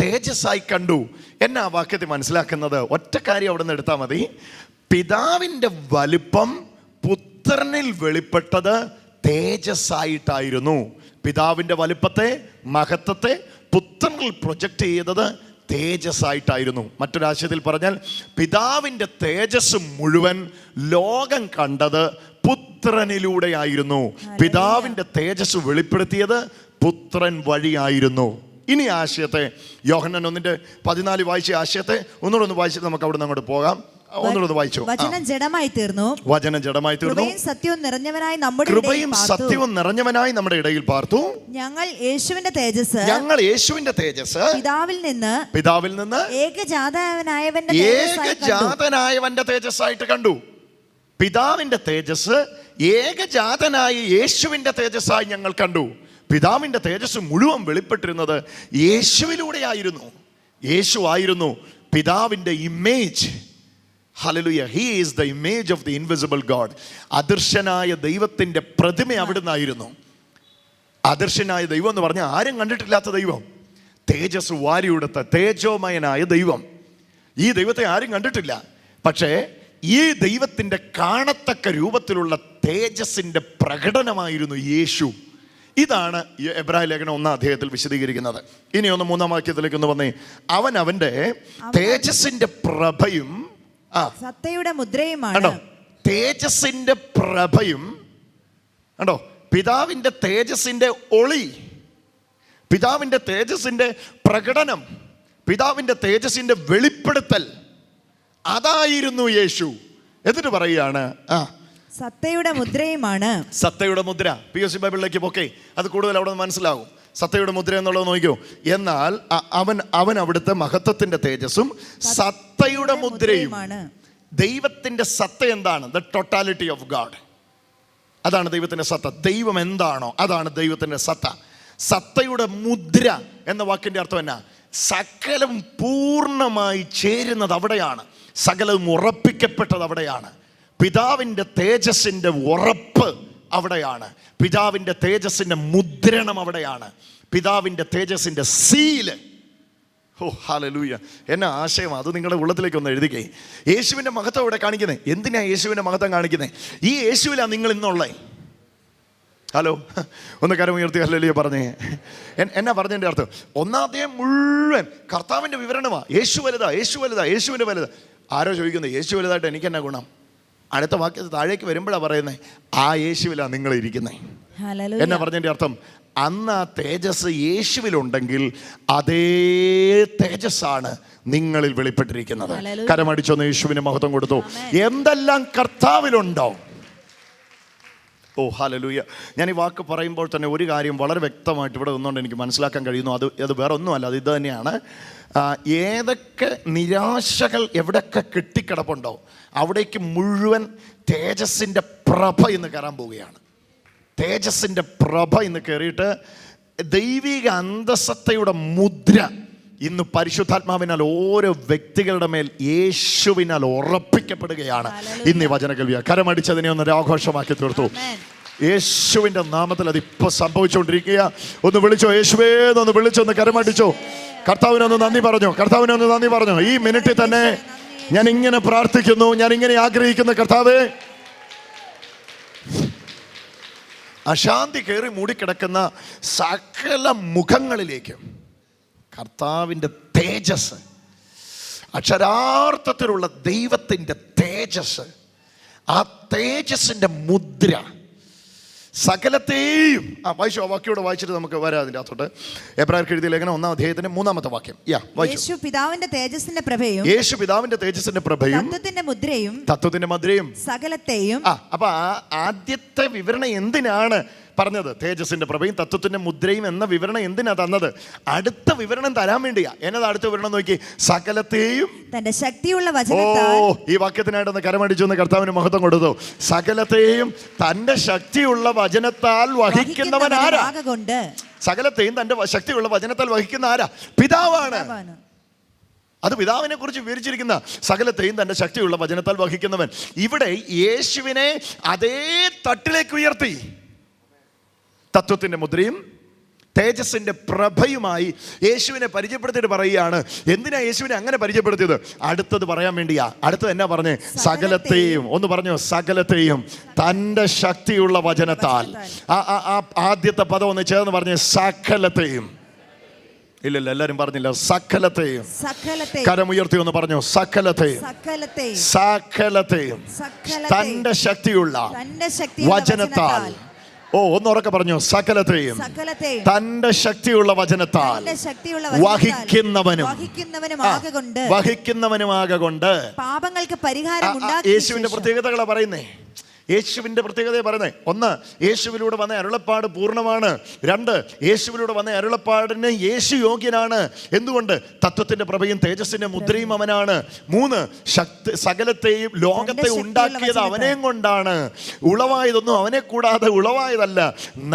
തേജസ്സായി കണ്ടു. എന്നെ ആ വാക്യത്തിൽ മനസ്സിലാക്കുന്നത് ഒറ്റ കാര്യം അവിടെ നിന്ന് എടുത്താൽ മതി. പിതാവിൻ്റെ വലുപ്പം പുത്രനിൽ വെളിപ്പെട്ടത് തേജസ്സായിട്ടായിരുന്നു. പിതാവിൻ്റെ വലുപ്പത്തെ, മഹത്വത്തെ പുത്രനിൽ പ്രൊജക്റ്റ് ചെയ്തത് തേജസ്സായിട്ടായിരുന്നു. മറ്റൊരാശയത്തിൽ പറഞ്ഞാൽ പിതാവിൻ്റെ തേജസ് മുഴുവൻ ലോകം കണ്ടത് പുത്രനിലൂടെയായിരുന്നു. പിതാവിൻ്റെ തേജസ് വെളിപ്പെടുത്തിയത് പുത്രൻ വഴിയായിരുന്നു. ഇനി ആശയത്തെ യോഹന്നാൻ 1:14 വായിച്ച ആശയത്തെ ഒന്നുകൂടെ വായിച്ചിട്ട് നമുക്ക് അവിടെ നിന്ന് അങ്ങോട്ട് പോകാം. ഒന്നുകൂടെ വായിച്ചു. വചനം ജഡമായി തീർന്നു. കൃപയും സത്യവും നിറഞ്ഞവനായി നമ്മുടെ ഇടയിൽ പാർത്തു. ഞങ്ങൾ യേശുവിന്റെ തേജസ് പിതാവിൽ നിന്ന് ഏകജാതനായവന്റെ തേജസ്സായിട്ട് കണ്ടു. പിതാവിന്റെ തേജസ് ഏകജാതനായ യേശുവിന്റെ തേജസ്സായി ഞങ്ങൾ കണ്ടു. പിതാവിന്റെ തേജസ് മുഴുവൻ വെളിപ്പെട്ടിരുന്നത് യേശുവിലൂടെയായിരുന്നു. യേശു ആയിരുന്നു പിതാവിന്റെ image. Hallelujah. He is the image of the invisible God. അദൃശ്യനായ ദൈവത്തിൻ്റെ പ്രതിമ അവിടുന്നായിരുന്നു. അദൃശ്യനായ ദൈവം എന്ന് പറഞ്ഞാൽ ആരും കണ്ടിട്ടില്ലാത്ത ദൈവം, തേജസ് വാരിയെടുത്ത തേജോമയനായ ദൈവം. ഈ ദൈവത്തെ ആരും കണ്ടിട്ടില്ല. പക്ഷേ ഈ ദൈവത്തിൻ്റെ കാണത്തക്ക രൂപത്തിലുള്ള തേജസ്സിൻ്റെ പ്രകടനമായിരുന്നു യേശു. ഇതാണ് എബ്രായ ലേഖനം 1-ാം അധ്യായത്തിൽ വിശദീകരിക്കുന്നത്. ഇനി ഒന്ന് 3-ാം വാക്യത്തിലേക്ക് ഒന്ന് വന്നേ. അവൻ അവൻ്റെ തേജസ്സിൻ്റെ പ്രഭയും സത്തയുടെ മുദ്രയുമാണ്. തേജസ്സിന്റെ പ്രഭയും കണ്ടോ, പിതാവിന്റെ തേജസ്സിന്റെ ഒളി, പിതാവിന്റെ തേജസ്സിന്റെ പ്രകടനം, പിതാവിന്റെ തേജസ്സിന്റെ വെളിപ്പെടുത്തൽ, അതായിരുന്നു യേശു. എന്നിട്ട് പറയുകയാണ് സത്തയുടെ മുദ്രയുമാണ്. സത്തയുടെ മുദ്ര POC ബൈബിളിലേക്ക് പോക്കെ അത് കൂടുതൽ അവിടെ മനസ്സിലാവും. സത്തയുടെ മുദ്ര എന്നുള്ളത് നോക്കിയോ. എന്നാൽ അവൻ അവിടുത്തെ മഹത്വത്തിന്റെ തേജസ്സും സത്തയുടെ മുദ്രയും. ദൈവത്തിന്റെ സത്ത എന്താണ്? The totality of God. അതാണ് ദൈവത്തിന്റെ സത്ത. ദൈവം എന്താണോ അതാണ് ദൈവത്തിന്റെ സത്ത. സത്തയുടെ മുദ്ര എന്ന വാക്കിന്റെ അർത്ഥം എന്നാ? സകലം പൂർണ്ണമായി ചേരുന്നത് അവിടെയാണ്, സകലവും ഉറപ്പിക്കപ്പെട്ടത് അവിടെയാണ്. പിതാവിൻ്റെ തേജസ്സിൻ്റെ ഉറപ്പ് അവിടെയാണ്, പിതാവിൻ്റെ തേജസ്സിൻ്റെ മുദ്രണം അവിടെയാണ്, പിതാവിൻ്റെ തേജസ്സിൻ്റെ സീല്. ഓ ഹല്ലേലൂയ! എന്നാ ആശയം! അത് നിങ്ങളുടെ ഉള്ളത്തിലേക്ക് ഒന്ന് എഴുതിക്കേ. യേശുവിൻ്റെ മഹത്വം ഇവിടെ കാണിക്കുന്നത്. എന്തിനാ യേശുവിൻ്റെ മഹത്വം കാണിക്കുന്നത്? ഈ യേശുവിലാണ് നിങ്ങൾ ഇന്നുള്ളത്. ഹലോ, ഒന്ന് കരം ഉയർത്തി ഹല്ലേലൂയ പറഞ്ഞേ. എന്നാ പറഞ്ഞതിൻ്റെ അർത്ഥം? ഒന്നാമത്തെ മുഴുവൻ കർത്താവിൻ്റെ വിവരണമാണ്. യേശു വലുതാ, യേശു വലുതാ, യേശുവിൻ്റെ വലുതാ. ആരോ ചോദിക്കുന്നത് യേശു വലുതായിട്ട് എനിക്ക് എന്നാ ഗുണം? അടുത്ത വാക്യത്തിൽ താഴേക്ക് വരുമ്പോഴാണ് പറയുന്നത്, ആ യേശുവിലാണ് നിങ്ങൾ ഇരിക്കുന്നത്. എന്നാ പറഞ്ഞതിൻ്റെ അർത്ഥം? അന്ന് ആ തേജസ് യേശുവിലുണ്ടെങ്കിൽ അതേ തേജസ്സാണ് നിങ്ങളിൽ വെളിപ്പെട്ടിരിക്കുന്നത്. കരമടിച്ചൊന്ന് യേശുവിന് മഹത്വം കൊടുത്തു. എന്തെല്ലാം കർത്താവിലുണ്ടോ? ഓ ഹല്ലേലൂയ. ഞാൻ ഈ വാക്ക് പറയുമ്പോൾ തന്നെ ഒരു കാര്യം വളരെ വ്യക്തമായിട്ട് ഇവിടെ നിന്നുകൊണ്ട് എനിക്ക് മനസ്സിലാക്കാൻ കഴിയുന്നു. അത് വേറെ ഒന്നുമല്ല, അത് ഇത് തന്നെയാണ്. ഏതൊക്കെ നിരാശകൾ എവിടെയൊക്കെ കെട്ടിക്കിടപ്പുണ്ടോ അവിടേക്ക് മുഴുവൻ തേജസ്സിൻ്റെ പ്രഭ ഇന്ന് കയറാൻ പോവുകയാണ്. തേജസ്സിൻ്റെ പ്രഭ ഇന്ന് കയറിയിട്ട് ദൈവിക അന്തസത്തയുടെ മുദ്ര ഇന്ന് പരിശുദ്ധാത്മാവിനാൽ ഓരോ വ്യക്തികളുടെ മേൽ യേശുവിനാൽ ഉറപ്പിക്കപ്പെടുകയാണ്. ഇന്ന് ഈ വചന കേൾവിയ കരമടിച്ചതിനെ ഒന്ന് ആഘോഷമാക്കി തീർത്തു. യേശുവിൻ്റെ നാമത്തിൽ അതിപ്പോൾ സംഭവിച്ചുകൊണ്ടിരിക്കുക. ഒന്ന് വിളിച്ചോ, യേശുവേ എന്നൊന്ന് വിളിച്ചൊന്ന് കരമടിച്ചോ. കർത്താവിനൊന്ന് നന്ദി പറഞ്ഞു, കർത്താവിനൊന്ന് നന്ദി പറഞ്ഞു. ഈ മിനിറ്റിൽ തന്നെ ഞാൻ ഇങ്ങനെ പ്രാർത്ഥിക്കുന്നു, ഞാൻ ഇങ്ങനെ ആഗ്രഹിക്കുന്നു. കർത്താവേ, അശാന്തി കയറി മൂടിക്കിടക്കുന്ന സകല മുഖങ്ങളിലേക്ക് കർത്താവിൻ്റെ തേജസ്, അക്ഷരാർത്ഥത്തിലുള്ള ദൈവത്തിൻ്റെ തേജസ്, ആ തേജസ്സിൻ്റെ മുദ്ര സകലത്തെയും വായിച്ചു. ആ വാക്യോടെ വായിച്ചിട്ട് നമുക്ക് വരാം അതിൻ്റെ അകത്തോട്ട്. എബ്രായർക്ക് എഴുതിയ ലേഖനം 1-ാം അധ്യായത്തിന്റെ 3-ാമത്തെ വാക്യം. യേശു പിതാവിന്റെ തേജസ്സിന്റെ പ്രഭയും, യേശു പിതാവിന്റെ തേജസ്സിന്റെ പ്രഭയും തത്വത്തിന്റെ മുദ്രയും സകലത്തെയും. അപ്പൊ ആദ്യത്തെ വിവരണം എന്തിനാണ് പറഞ്ഞത്? തേജസ്സിന്റെ പ്രഭയും തത്വത്തിന്റെ മുദ്രയും എന്ന വിവരണം എന്തിനാ തന്നത്? അടുത്ത വിവരണം തരാൻ വേണ്ടിയാ. എന്നതാ അടുത്ത വിവരണം? നോക്കി, സകലത്തെയും തന്റെ ശക്തിയുള്ള വചനത്താൽ. ഈ വാക്യത്തിനായിട്ടൊന്ന് കരമടിച്ചൊന്ന് കർത്താവിന് മഹത്വം കൊടുത്തു. സകലത്തെയും തന്റെ ശക്തിയുള്ള വചനത്താൽ വഹിക്കുന്നവൻ ആരാ? സകലത്തെയും തന്റെ ശക്തിയുള്ള വചനത്താൽ വഹിക്കുന്ന ആരാ? പിതാവാണ്. അത് പിതാവിനെ കുറിച്ച് വിവരിച്ചിരിക്കുന്ന സകലത്തെയും തന്റെ ശക്തിയുള്ള വചനത്താൽ വഹിക്കുന്നവൻ. ഇവിടെ യേശുവിനെ അതേ തട്ടിലേക്ക് ഉയർത്തി. തത്വത്തിന്റെ മുദ്രയും തേജസ്സിന്റെ പ്രഭയുമായി യേശുവിനെ പരിചയപ്പെടുത്തിയിട്ട് പറയുകയാണ്. എന്തിനാ യേശുവിനെ അങ്ങനെ പരിചയപ്പെടുത്തിയത്? അടുത്തത് പറയാൻ വേണ്ടിയാ. അടുത്തത് എന്നാ പറഞ്ഞേ? സകലത്തെയും. ഒന്ന് പറഞ്ഞോ, സകലത്തെയും തന്റെ ശക്തിയുള്ള വചനത്താൽ. ആദ്യത്തെ പദം ഒന്ന് ചേർന്ന് പറഞ്ഞേ, സകലത്തെയും. ഇല്ലല്ല, എല്ലാരും പറഞ്ഞില്ല. സകലത്തെയും. കരമുയർത്തി ഒന്ന് പറഞ്ഞോ, സകലത്തെയും. സകലത്തെയും തന്റെ ശക്തിയുള്ള വചനത്താൽ. ഒന്നുറക്കെ പറഞ്ഞു, സകലത്തെയും തന്റെ ശക്തിയുള്ള വചനത്താൽ വഹിക്കുന്നവനുമാകൊണ്ട് പാപങ്ങൾക്ക് പരിഹാരം. യേശുവിന്റെ പ്രത്യേകതകളാ പറയുന്നേ. യേശുവിൻ്റെ പ്രത്യേകതയെ പറയുന്നത്. ഒന്ന്, യേശുവിലൂടെ വന്ന അരുളപ്പാട് പൂർണ്ണമാണ്. രണ്ട്, യേശുവിലൂടെ വന്ന അരുളപ്പാടിന് യേശു യോഗ്യനാണ്. എന്തുകൊണ്ട്? തത്വത്തിന്റെ പ്രഭയും തേജസ്സിന്റെ മുദ്രയും അവനാണ്. മൂന്ന്, സകലത്തെയും ലോകത്തെ ഉണ്ടാക്കിയത് അവനെയും കൊണ്ടാണ്. ഉളവായതൊന്നും അവനെ കൂടാതെ ഉളവായതല്ല.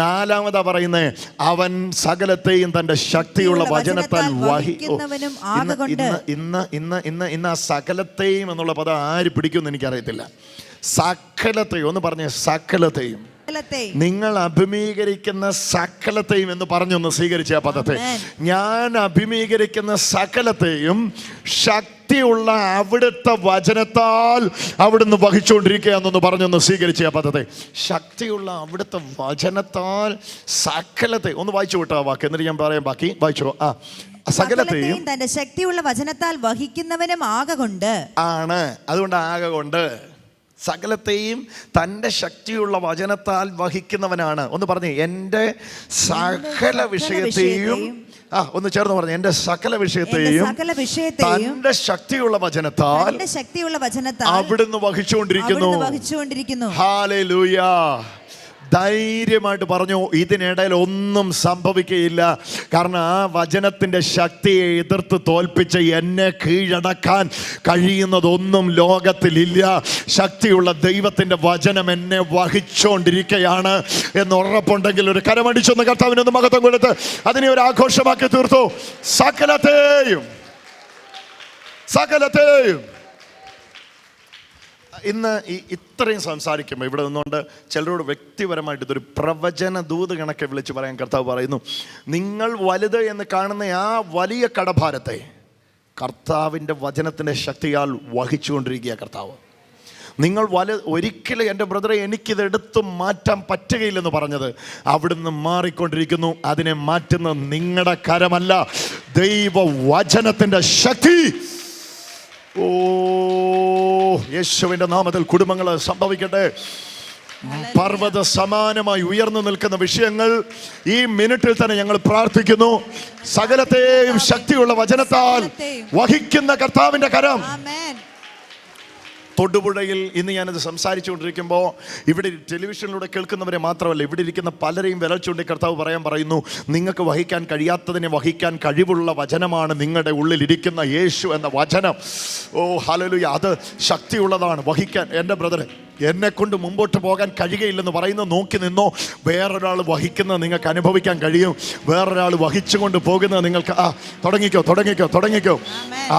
നാലാമതാ പറയുന്നത്, അവൻ സകലത്തെയും തന്റെ ശക്തിയുള്ള വചനത്താൽ ഇന്ന് ആ സകലത്തെയും എന്നുള്ള പദം ആര് പിടിക്കുമെന്ന് എനിക്കറിയത്തില്ല. സകലത്തെയും ഒന്ന് പറഞ്ഞേ, സകലത്തെയും. നിങ്ങൾ അഭിമുഖീകരിക്കുന്ന സകലത്തെയും എന്ന് പറഞ്ഞൊന്ന് സ്വീകരിച്ച ആ പദത്തെ. ഞാൻ അഭിമുഖീകരിക്കുന്ന സകലത്തെയും ശക്തിയുള്ള അവിടുത്തെ വചനത്താൽ അവിടുന്ന് വഹിച്ചുകൊണ്ടിരിക്കുക എന്നൊന്ന് പറഞ്ഞൊന്ന് സ്വീകരിച്ച ആ പദത്തെ. ശക്തിയുള്ള അവിടുത്തെ വചനത്താൽ സകലത്തെ. ഒന്ന് വായിച്ചു വിട്ടോ ആ വാക്ക്, എന്നിട്ട് ഞാൻ പറയാം ബാക്കി. വായിച്ചോ. സകലത്തെയും തന്റെ ശക്തിയുള്ള വചനത്താൽ വഹിക്കുന്നവനും ആകൊണ്ട് ആണ്. അതുകൊണ്ട് ആകൊണ്ട് സകലത്തെയും തൻ്റെ ശക്തിയുള്ള വചനത്താൽ വഹിക്കുന്നവനാണ്. ഒന്ന് പറഞ്ഞേ, എൻ്റെ സകല വിഷയത്തെയും. ഒന്ന് ചേർന്ന് പറഞ്ഞു, എൻ്റെ സകല വിഷയത്തെയും തൻ്റെ ശക്തിയുള്ള വചനത്താൽ അവിടുന്ന് വഹിച്ചുകൊണ്ടിരിക്കുന്നു. ഹല്ലേലൂയ. ധൈര്യമായിട്ട് പറഞ്ഞു, ഇതിനിടയിൽ ഒന്നും സംഭവിക്കുകയില്ല. കാരണം ആ വചനത്തിൻ്റെ ശക്തിയെ എതിർത്ത് തോൽപ്പിച്ച് എന്നെ കീഴടക്കാൻ കഴിയുന്നതൊന്നും ലോകത്തിലില്ല. ശക്തിയുള്ള ദൈവത്തിൻ്റെ വചനം എന്നെ വഹിച്ചുകൊണ്ടിരിക്കുകയാണ് എന്ന് ഉറപ്പുണ്ടെങ്കിൽ ഒരു കരമടിച്ചൊന്ന് കർത്താവിനൊന്ന് മഹത്വം കൊടുത്ത് അതിനെ ഒരു ആഘോഷമാക്കി തീർത്തു. സകലത്തെയും ഇന്ന് ഇത്രയും സംസാരിക്കുമ്പോൾ ഇവിടെ നിന്നുകൊണ്ട് ചിലരോട് വ്യക്തിപരമായിട്ട് ഇതൊരു പ്രവചന ദൂത് കണക്കെ വിളിച്ച് പറയാൻ കർത്താവ് പറയുന്നു, നിങ്ങൾ വലുത് എന്ന് കാണുന്ന ആ വലിയ കടഭാരത്തെ കർത്താവിൻ്റെ വചനത്തിൻ്റെ ശക്തിയാൽ വഹിച്ചുകൊണ്ടിരിക്കുക കർത്താവ്. നിങ്ങൾ ഒരിക്കലും എൻ്റെ ബ്രദറെ എനിക്കിത് എടുത്തു മാറ്റാൻ പറ്റുകയില്ലെന്ന് പറഞ്ഞത് അവിടുന്ന് മാറിക്കൊണ്ടിരിക്കുന്നു. അതിനെ മാറ്റുന്ന നിങ്ങളുടെ കരമല്ല, ദൈവവചനത്തിൻ്റെ ശക്തി. ഓ, യേശുവിൻ്റെ നാമത്തിൽ കുടുംബങ്ങൾ സംഭവിക്കട്ടെ. പർവ്വത സമാനമായി ഉയർന്നു നിൽക്കുന്ന വിഷയങ്ങൾ ഈ മിനിറ്റിൽ തന്നെ ഞങ്ങൾ പ്രാർത്ഥിക്കുന്നു. സകലത്തെയും ശക്തിയുള്ള വചനത്താൽ വഹിക്കുന്ന കർത്താവിന്റെ കരം. തൊടുപുഴയിൽ ഇന്ന് ഞാനത് സംസാരിച്ചുകൊണ്ടിരിക്കുമ്പോൾ ഇവിടെ ടെലിവിഷനിലൂടെ കേൾക്കുന്നവരെ മാത്രമല്ല, ഇവിടെ ഇരിക്കുന്ന പലരെയും വിരൽ ചൂണ്ടി കർത്താവ് പറയുന്നു, നിങ്ങൾക്ക് വഹിക്കാൻ കഴിയാത്തതിനെ വഹിക്കാൻ കഴിവുള്ള വചനമാണ് നിങ്ങളുടെ ഉള്ളിലിരിക്കുന്ന യേശു എന്ന വചനം. ഓ ഹല്ലേലൂയ, അത് ശക്തിയുള്ളതാണ് വഹിക്കാൻ. എൻ്റെ ബ്രദറെ, എന്നെ കൊണ്ട് മുമ്പോട്ട് പോകാൻ കഴിയുകയില്ലെന്ന് പറയുന്നത് നോക്കി നിന്നോ. വേറൊരാൾ വഹിക്കുന്നത് നിങ്ങൾക്ക് അനുഭവിക്കാൻ കഴിയും. വേറൊരാൾ വഹിച്ചുകൊണ്ട് പോകുന്നത് നിങ്ങൾക്ക് തുടങ്ങിക്കോ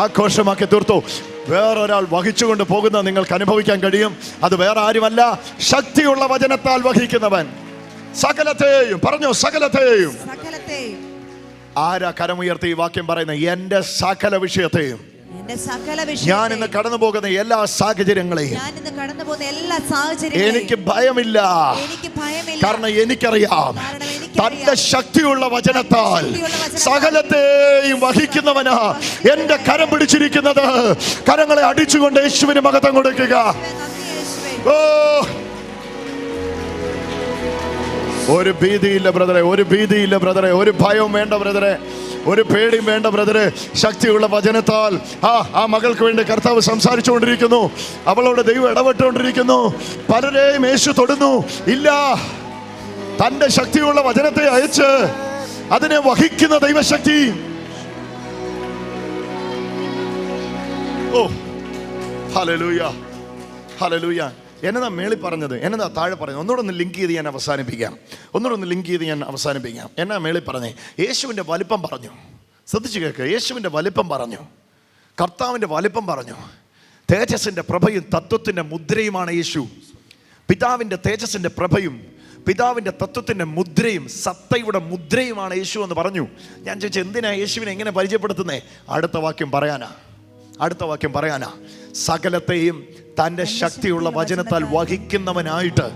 ആഘോഷമാക്കി തീർത്തോ. വേറൊരാൾ വഹിച്ചുകൊണ്ട് പോകുന്നത് നിങ്ങൾക്ക് അനുഭവിക്കാൻ കഴിയും. അത് വേറെ ആരുമല്ല, ശക്തിയുള്ള വചനത്താൽ വഹിക്കുന്നവൻ. സകലത്തെയും പറഞ്ഞോ, സകലത്തെയും. ആരാ കരമുയർത്തി ഈ വാക്യം പറയുന്നത്? എൻ്റെ സകല വിഷയത്തെയും, ഞാൻ ഇന്ന് കടന്നു പോകുന്ന എല്ലാ സാഹചര്യങ്ങളെയും എനിക്ക് ഭയമില്ല. കാരണം എനിക്കറിയാം തന്റെ ശക്തിയുള്ള വചനത്താൽ സകലത്തെയും വഹിക്കുന്നവനാ എന്റെ കരം പിടിച്ചിരിക്കുന്നത്. കരങ്ങളെ അടിച്ചുകൊണ്ട് യേശുവിന് മഹത്വം കൊടുക്കുക. ഓ, ഒരു ഭീതിയില്ല ബ്രദറെ, ഒരു ഭീതിയില്ല ബ്രദറെ, ഒരു ഭയവും വേണ്ട ബ്രദറെ, ഒരു പേടിയും വേണ്ട ബ്രദറെ. ശക്തിയുള്ള വചനത്താൽ ആ മകൾക്ക് വേണ്ടി കർത്താവ് സംസാരിച്ചുകൊണ്ടിരിക്കുന്നു. അവളോട് ദൈവം ഇടപെട്ടുകൊണ്ടിരിക്കുന്നു. പലരെയും യേശു തൊടുന്നു. ഇല്ല, തന്റെ ശക്തിയുള്ള വചനത്തെ അയച്ച് അതിനെ വഹിക്കുന്ന ദൈവശക്തി. ഓ ഹല്ലേലൂയ, ഹല്ലേലൂയ. എന്നതാ മേളി പറഞ്ഞത്, എന്നതാ താഴെ പറഞ്ഞത്? ഒന്നുകൂടെ ലിങ്ക് ചെയ്ത് ഞാൻ അവസാനിപ്പിക്കാം. എന്നാ മേളി പറഞ്ഞേ? യേശുവിൻ്റെ വലിപ്പം പറഞ്ഞു. ശ്രദ്ധിച്ചു കേൾക്ക്. യേശുവിൻ്റെ വലിപ്പം പറഞ്ഞു, കർത്താവിൻ്റെ വലിപ്പം പറഞ്ഞു. തേജസ്സിൻ്റെ പ്രഭയും തത്വത്തിൻ്റെ മുദ്രയുമാണ് യേശു. പിതാവിൻ്റെ തേജസ്സിൻ്റെ പ്രഭയും പിതാവിൻ്റെ തത്വത്തിൻ്റെ മുദ്രയും സത്തയുടെ മുദ്രയുമാണ് യേശു എന്ന് പറഞ്ഞു. ഞാൻ ചോദിച്ചു, എന്തിനാ യേശുവിനെ എങ്ങനെ പരിചയപ്പെടുത്തുന്നേ? അടുത്ത വാക്യം പറയാനാ. സകലത്തെയും തൻ്റെ ശക്തിയുള്ള വചനത്താൽ വഹിക്കുന്നവനായിട്ട്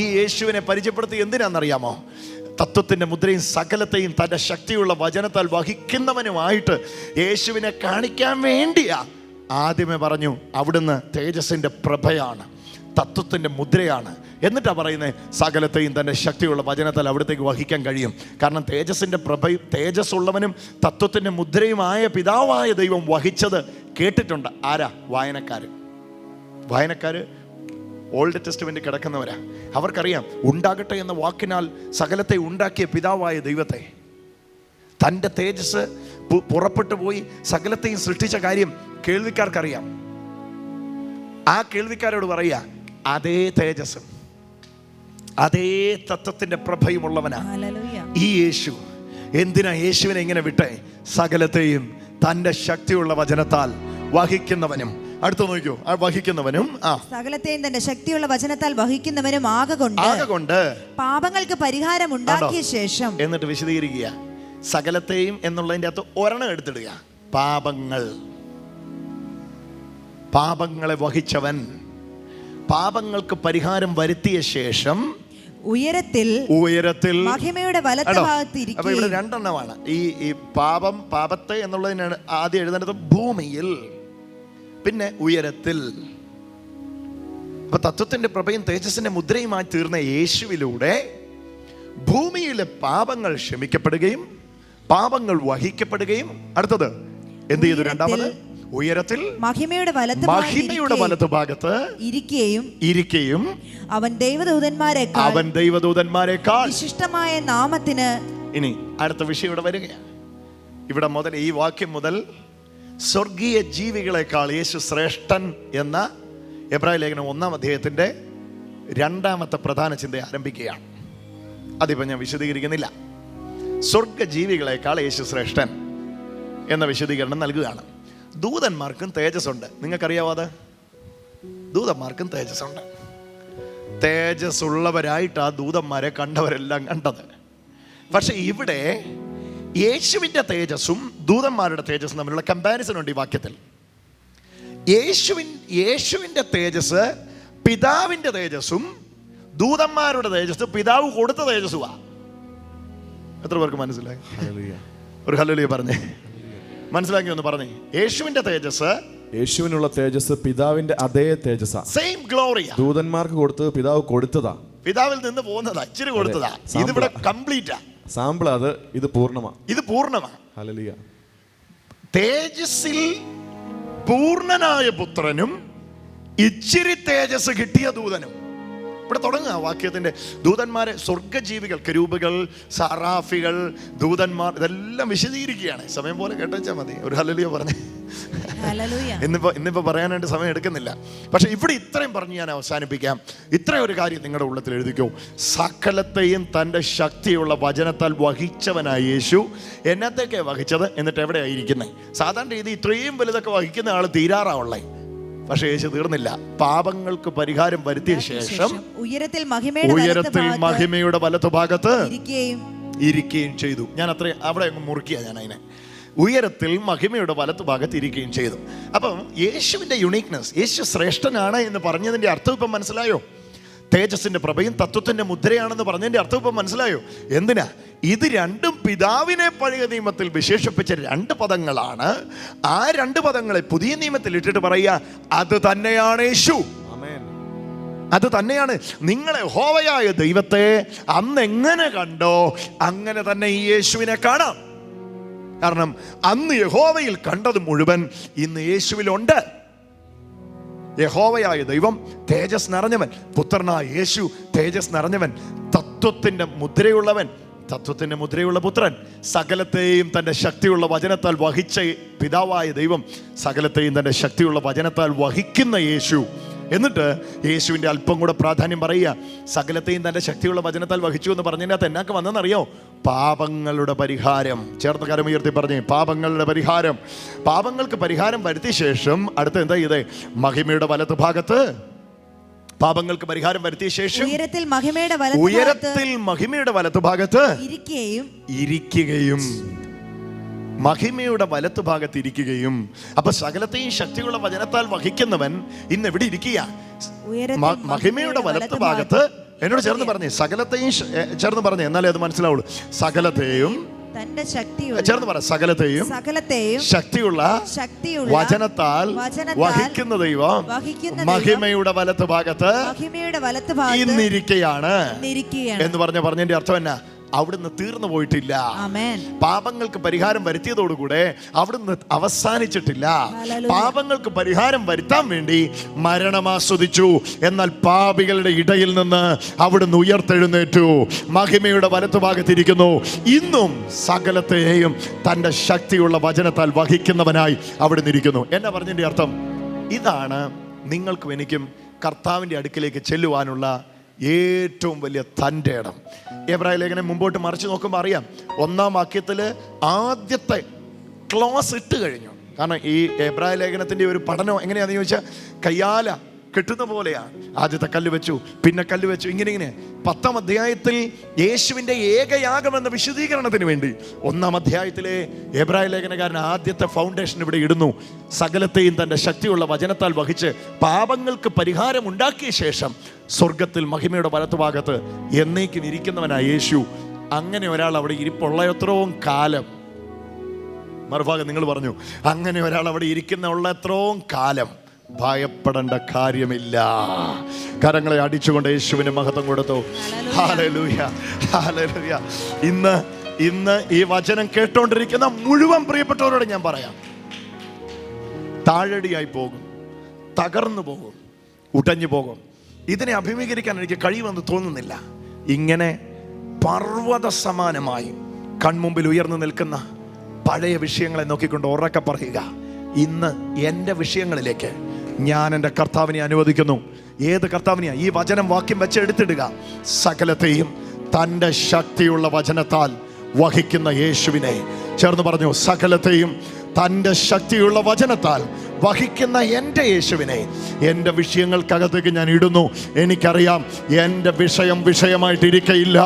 ഈ യേശുവിനെ പരിചയപ്പെടുത്തി. എന്തിനാണെന്നറിയാമോ? തത്വത്തിൻ്റെ മുദ്രയും സകലത്തെയും തൻ്റെ ശക്തിയുള്ള വചനത്താൽ വഹിക്കുന്നവനുമായിട്ട് യേശുവിനെ കാണിക്കാൻ വേണ്ടിയാ. ആദ്യമേ പറഞ്ഞു അവിടുന്ന് തേജസ്സിൻ്റെ പ്രഭയാണ്, തത്വത്തിൻ്റെ മുദ്രയാണ്. എന്നിട്ടാ പറയുന്നത് സകലത്തെയും തൻ്റെ ശക്തിയുള്ള വചനത്താൽ അവിടത്തേക്ക് വഹിക്കാൻ കഴിയും. കാരണം തേജസ്സിൻ്റെ പ്രഭയും തേജസ്സുള്ളവനും തത്വത്തിൻ്റെ മുദ്രയുമായ പിതാവായ ദൈവം വഹിച്ചത് കേട്ടിട്ടുണ്ട്. ആരാ? വായനക്കാർ ഓൾഡ് ടെസ്റ്റ്മെന്റ് കിടക്കുന്നവരാ. അവർക്കറിയാം ഉണ്ടാകട്ടെ എന്ന വാക്കിനാൽ സകലത്തെ ഉണ്ടാക്കിയ പിതാവായ ദൈവത്തെ, തൻ്റെ തേജസ് പുറപ്പെട്ടു പോയി സകലത്തെയും സൃഷ്ടിച്ച കാര്യം കേൾവിക്കാർക്കറിയാം. ആ കേൾവിക്കാരോട് പറയുക, അതേ തേജസ്സും അതേ തത്വത്തിന്റെ പ്രഭയുമുള്ളവനാ ഈ യേശു. എന്തിനാ യേശുവിനെ ഇങ്ങനെ വിട്ടേ? സകലത്തെയും തന്റെ ശക്തിയുള്ള വചനത്താൽ വഹിക്കുന്നവനും. അടുത്ത നോക്കിയോ, വഹിക്കുന്നവനും സകലത്തെയും തന്റെ ശക്തിയുള്ള വചനത്താൽ വഹിക്കുന്നവനും ആകൊണ്ട് പാപങ്ങൾക്ക് പരിഹാരം ഉണ്ടാക്കിയ ശേഷം. എന്നിട്ട് വിശദീകരിക്കുക. സകലത്തെയും എന്നുള്ളതിന്റെ അകത്ത് ഒരെണ്ണം എടുത്തിടുക. പാപങ്ങളെ വഹിച്ചവൻ, പാപങ്ങൾക്ക് പരിഹാരം വരുത്തിയ ശേഷം ഉയരത്തിൽ മഹിമയുടെ വലത്തുഭാഗത്ത് ഇരിക്കുകയും. അപ്പൊ ഇവിടെ രണ്ടെണ്ണമാണ്. ഈ പാപത്തെ എന്നുള്ളതിനാണ് ആദ്യം എഴുതേണ്ടത്. ഭൂമിയിൽ, പിന്നെ ഉയരത്തിൽ. അപ്പൊ തത്വത്തിന്റെ പ്രഭയും തേജസ്സിന്റെ മുദ്രയുമായി തീർന്ന യേശുവിലൂടെ ഭൂമിയിലെ പാപങ്ങൾ ക്ഷമിക്കപ്പെടുകയും പാപങ്ങൾ വഹിക്കപ്പെടുകയും. അടുത്തത് എന്ത് ചെയ്തു? രണ്ടാമത് ഉയരത്തിൽ മഹിമയുടെ വലത്തുഭാഗത്ത് ഇരിക്കുകയും അവൻ ദൈവദൂതന്മാരെക്കാൾ വിശിഷ്ടമായ നാമത്തിന്. ഇനി അടുത്ത വിഷയം ഇവിടെ വരികയാണ്. ഇവിടെ മുതൽ ഈ വാക്യം മുതൽ സ്വർഗീയ ജീവികളെക്കാൾ യേശു ശ്രേഷ്ഠൻ എന്ന എബ്രായ ലേഖനം 1-ാം അധ്യായത്തിന്റെ 2ാമത്തെ പ്രധാന ചിന്ത ആരംഭിക്കുകയാണ്. അതിപ്പോ ഞാൻ വിശദീകരിക്കുന്നില്ല. സ്വർഗജീവികളെക്കാൾ യേശു ശ്രേഷ്ഠൻ എന്ന വിശദീകരണം നൽകുകയാണ്. ദൂതന്മാർക്കും തേജസ്സുണ്ട്. നിങ്ങൾക്കറിയാവോ അത്? ദൂതന്മാർക്കും തേജസ്സുണ്ട്. തേജസ്സുള്ളവരായിട്ട് ആ ദൂതന്മാരെ കണ്ടവരെല്ലാം കണ്ടത്. പക്ഷെ ഇവിടെ യേശുവിൻ്റെ തേജസ്സും ദൂതന്മാരുടെ തേജസ്സും തമ്മിലുള്ള കമ്പാരിസൺ ഉണ്ട് ഈ വാക്യത്തിൽ. യേശുവിൻ്റെ തേജസ് പിതാവിൻ്റെ തേജസ്സും ദൂതന്മാരുടെ തേജസ് പിതാവ് കൊടുത്ത തേജസ്സുവാ. എത്ര പേർക്ക് മനസ്സിലായി? ഒരു ഹല്ലേലൂയ പറഞ്ഞേ. മനസ്സിലാക്കി ഒന്ന് പറഞ്ഞേ. യേശുവിന്റെ തേജസ്, യേശുവിനുള്ള തേജസ് പിതാവിന്റെ അതേ തേജസ്സാ. സെയിം ഗ്ലോറിയാ. ദൂതന്മാർക്ക് കൊടുത്തത് പിതാവ് കൊടുത്തതാ. പിതാവിൽ നിന്ന് പോകുന്നതാ, ഇച്ചിരി കൊടുത്തതാ. ഇതിവിടെ കംപ്ലീറ്റാ. സാമ്പിൾ അത്, ഇത് പൂർണ്ണമാ. ഇത് പൂർണ്ണമാ. ഹല്ലേലൂയ. തേജസ്സിൽ പൂർണ്ണനായ പുത്രനും ഇച്ചിരി തേജസ് കിട്ടിയ ദൂതനും. ഇവിടെ തുടങ്ങുക വാക്യത്തിന്റെ. ദൂതന്മാരെ സ്വർഗജീവികൾ, കെരൂബുകൾ, സറാഫികൾ, ദൂതന്മാർ, ഇതെല്ലാം വിശദീകരിക്കുകയാണ്. സമയം പോലെ കേട്ടാ മതി. ഒരു ഹല്ലേലൂയ പറഞ്ഞേ. ഇന്നിപ്പോ പറയാനായിട്ട് സമയം എടുക്കുന്നില്ല. പക്ഷെ ഇവിടെ ഇത്രയും പറഞ്ഞ് ഞാൻ അവസാനിപ്പിക്കാം. ഇത്രയും ഒരു കാര്യം നിങ്ങളുടെ ഉള്ളത്തിൽ എഴുതിക്കോ. സകലത്തെയും തൻ്റെ ശക്തിയുള്ള വചനത്താൽ വഹിച്ചവനായ യേശു എന്നത്തേക്കെ വഹിച്ചത്, എന്നിട്ട് എവിടെയായിരിക്കുന്നത്? സാധാരണ രീതി ഇത്രയും വലുതൊക്കെ വഹിക്കുന്ന ആൾ തീരാറാവുള്ളേ. പക്ഷേ യേശു തീർന്നില്ല. പാപങ്ങൾക്ക് പരിഹാരം വരുത്തിയ ശേഷം ഉയരത്തിൽ മഹിമയുടെ വലത്തുഭാഗത്ത് ഇരിക്കുകയും ചെയ്തു. ഞാൻ അത്രയും അവിടെ അങ്ങ് മുറുക്കിയ ഞാൻ അതിനെ. ഉയരത്തിൽ മഹിമയുടെ വലത്തുഭാഗത്ത് ഇരിക്കുകയും ചെയ്തു. അപ്പം യേശുവിൻ്റെ യുണീക്നെസ്, യേശു ശ്രേഷ്ഠനാണ് എന്ന് പറഞ്ഞതിൻ്റെ അർത്ഥം ഇപ്പം മനസ്സിലായോ? തേജസ്സിന്റെ പ്രഭയും തത്വത്തിന്റെ മുദ്രയാണെന്ന് പറഞ്ഞതിന്റെ അർത്ഥം ഇപ്പം മനസ്സിലായോ? എന്തിനാ? ഇത് രണ്ടും പിതാവിനെ പഴയ നിയമത്തിൽ വിശേഷിപ്പിച്ച രണ്ട് പദങ്ങളാണ്. ആ രണ്ട് പദങ്ങളെ പുതിയ നിയമത്തിൽ ഇട്ടിട്ട് പറയുക, അത് തന്നെയാണ് യേശു. അത് തന്നെയാണ്. നിങ്ങളെ യഹോവയായ ദൈവത്തെ അന്ന് എങ്ങനെ കണ്ടോ അങ്ങനെ തന്നെ ഈ യേശുവിനെ കാണാം. കാരണം അന്ന് യഹോവയിൽ കണ്ടത് മുഴുവൻ ഇന്ന് യേശുവിലുണ്ട്. യഹോവയായ ദൈവം തേജസ് നിറഞ്ഞവൻ, പുത്രനായ യേശു തേജസ് നിറഞ്ഞവൻ, തത്വത്തിന്റെ മുദ്രയുള്ളവൻ, തത്വത്തിന്റെ മുദ്രയുള്ള പുത്രൻ, സകലത്തെയും തൻ്റെ ശക്തിയുള്ള വചനത്താൽ വഹിച്ച പിതാവായ ദൈവം, സകലത്തെയും തൻ്റെ ശക്തിയുള്ള വചനത്താൽ വഹിക്കുന്ന യേശു. എന്നിട്ട് യേശുവിൻ്റെ അല്പം കൂടെ പ്രാധാന്യം പറയുക. സകലത്തെയും തൻ്റെ ശക്തിയുള്ള വചനത്താൽ വഹിച്ചു എന്ന് പറഞ്ഞതിനകത്ത് എന്നാക്ക് വന്നെന്നറിയോ? പാപങ്ങളുടെ പരിഹാരം. ചേർത്ത് കരം ഉയർത്തി പറഞ്ഞേ, പാപങ്ങളുടെ പരിഹാരം. പാപങ്ങൾക്ക് പരിഹാരം വരുത്തിയ ശേഷം അടുത്ത എന്താ ചെയ്തേ? മഹിമയുടെ വലത്തുഭാഗത്ത് പാപങ്ങൾക്ക് പരിഹാരം വരുത്തിയ ശേഷം ഉയരത്തിൽ മഹിമയുടെ വലത്തുഭാഗത്ത് ഇരിക്കുകയും മഹിമയുടെ വലത്തുഭാഗത്ത് ഇരിക്കുകയും. അപ്പൊ സകലത്തെയും ശക്തിയുള്ള വചനത്താൽ വഹിക്കുന്നവൻ ഇന്ന് എവിടെ ഇരിക്കുക? മഹിമയുടെ വലത്തുഭാഗത്ത്. എന്നോട് ചേർന്ന് പറഞ്ഞേ, സകലത്തെയും ചേർന്ന് പറഞ്ഞേ, എന്നാലേ അത് മനസ്സിലാവുള്ളൂ. സകലത്തെയും ചേർന്ന് പറ. സകലത്തെയും ശക്തിയുള്ള വചനത്താൽ വഹിക്കുന്ന ദൈവം മഹിമയുടെ വലത്തുഭാഗത്ത് ഇന്നിരിക്കുകയാണ് എന്ന് പറഞ്ഞതിന്റെ അർത്ഥം എന്നാ? അവിടുന്ന് തീർന്നു പോയിട്ടില്ല. പാപങ്ങൾക്ക് പരിഹാരം വരുത്തിയതോടുകൂടെ അവിടുന്ന് അവസാനിച്ചിട്ടില്ല. പാപങ്ങൾക്ക് പരിഹാരം വരുത്താൻ വേണ്ടി മരണം ആസ്വദിച്ചു. എന്നാൽ പാപികളുടെ ഇടയിൽ നിന്ന് അവിടുന്ന് ഉയർത്തെഴുന്നേറ്റു, മഹിമയുടെ വലത്തുഭാഗത്തിരിക്കുന്നു. ഇന്നും സകലത്തെയും തൻ്റെ ശക്തിയുള്ള വചനത്താൽ വഹിക്കുന്നവനായി അവിടുന്ന് ഇരിക്കുന്നു. എന്നാ പറഞ്ഞതിൻ്റെ അർത്ഥം? ഇതാണ് നിങ്ങൾക്കും എനിക്കും കർത്താവിൻ്റെ അടുക്കിലേക്ക് ചെല്ലുവാനുള്ള ഏറ്റവും വലിയ തൻ്റെ ഇടം. എബ്രായ ലേഖനം മുമ്പോട്ട് മറിച്ച് നോക്കുമ്പോൾ അറിയാം, 1-ാം വാക്യത്തിൽ ആദ്യത്തെ ക്ലോസ് ഇട്ട് കഴിഞ്ഞു. കാരണം ഈ എബ്രായ ലേഖനത്തിൻ്റെ ഒരു പഠനം എങ്ങനെയാണെന്ന് ചോദിച്ചാൽ, കയ്യാല കെട്ടുന്ന പോലെയാണ്. ആദ്യത്തെ കല്ല് വെച്ചു, പിന്നെ കല്ല് വെച്ചു, ഇങ്ങനെ 10-ാം അധ്യായത്തിൽ യേശുവിൻ്റെ ഏകയാഗം എന്ന വിശദീകരണത്തിന് വേണ്ടി 1-ാം അധ്യായത്തിലെ എബ്രായ ലേഖനകാരൻ ആദ്യത്തെ ഫൗണ്ടേഷൻ ഇവിടെ ഇടുന്നു. സകലത്തെയും തൻ്റെ ശക്തിയുള്ള വചനത്താൽ വഹിച്ച് പാപങ്ങൾക്ക് പരിഹാരം ഉണ്ടാക്കിയ ശേഷം സ്വർഗത്തിൽ മഹിമയുടെ വലത്തുഭാഗത്ത് എന്നേക്കും ഇരിക്കുന്നവനായ യേശു. അങ്ങനെ ഒരാൾ അവിടെ ഇരിപ്പുള്ള എത്രയും കാലം, മറുഭാഗം നിങ്ങൾ പറഞ്ഞു, അങ്ങനെ ഒരാൾ അവിടെ ഇരിക്കുന്ന എത്രയും കാലം ഭയപ്പെടേണ്ട കാര്യമില്ല. കരങ്ങളെ അടിച്ചുകൊണ്ട് യേശുവിന് മഹത്വം കൊടുത്തു. Hallelujah, hallelujah. ഇന്ന് ഈ വചനം കേട്ടോണ്ടിരിക്കുന്ന മുഴുവൻ പ്രിയപ്പെട്ടവരോട് ഞാൻ പറയാം, താഴടിയായി പോകും, തകർന്നു പോകും, ഉടഞ്ഞു പോകും. ഇതിനെ അഭിമുഖീകരിക്കാൻ എനിക്ക് കഴിയുമെന്ന് തോന്നുന്നില്ല. ഇങ്ങനെ പർവ്വത സമാനമായി കൺമുമ്പിൽ ഉയർന്നു നിൽക്കുന്ന പഴയ വിഷയങ്ങളെ നോക്കിക്കൊണ്ട് ഉറക്കെ പറയുക, ഇന്ന് എൻ്റെ വിഷയങ്ങളിലേക്ക് ഞാൻ എൻ്റെ കർത്താവിനെ അനുവദിക്കുന്നു. ഏത് കർത്താവിനെയാ? ഈ വചനം വാക്യം വെച്ച് എടുത്തിടുക. സകലത്തെയും തൻ്റെ ശക്തിയുള്ള വചനത്താൽ വഹിക്കുന്ന യേശുവിനെ. ചേർന്ന് പറഞ്ഞു, സകലത്തെയും തൻ്റെ ശക്തിയുള്ള വചനത്താൽ വഹിക്കുന്ന എൻ്റെ യേശുവിനെ എൻ്റെ വിഷയങ്ങൾക്കകത്തേക്ക് ഞാൻ ഇടുന്നു. എനിക്കറിയാം എൻ്റെ വിഷയം വിഷയമായിട്ടിരിക്കയില്ല.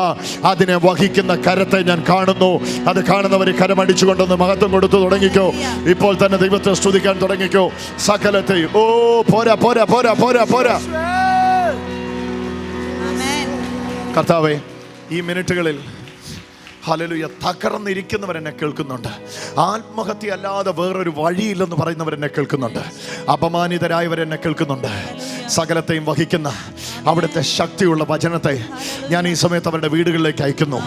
അതിനെ വഹിക്കുന്ന കരത്തെ ഞാൻ കാണുന്നു. അത് കാണുന്നവർ കരമടിച്ചുകൊണ്ടൊന്ന് മഹത്വം കൊടുത്തു തുടങ്ങിക്കോ. ഇപ്പോൾ തന്നെ ദൈവത്തെ സ്തുതിക്കാൻ തുടങ്ങിക്കോ. സകലത്തെയും ഓ പോരാ പോരാ പോരാ പോരാ പോരാ. കർത്താവേ, ഈ മിനിറ്റുകളിൽ ഹല്ലേലൂയ തകർന്നിരിക്കുന്നവരെന്നെ കേൾക്കുന്നുണ്ട്. ആത്മഹത്യ അല്ലാതെ വേറൊരു വഴിയില്ലെന്ന് പറയുന്നവരെന്നെ കേൾക്കുന്നുണ്ട്. അപമാനിതരായവരെന്നെ കേൾക്കുന്നുണ്ട്. സകലത്തെയും വഹിക്കുന്ന അവിടുത്തെ ശക്തിയുള്ള വചനത്തെ ഞാൻ ഈ സമയത്ത് അവരുടെ വീടുകളിലേക്ക് അയക്കുന്നു.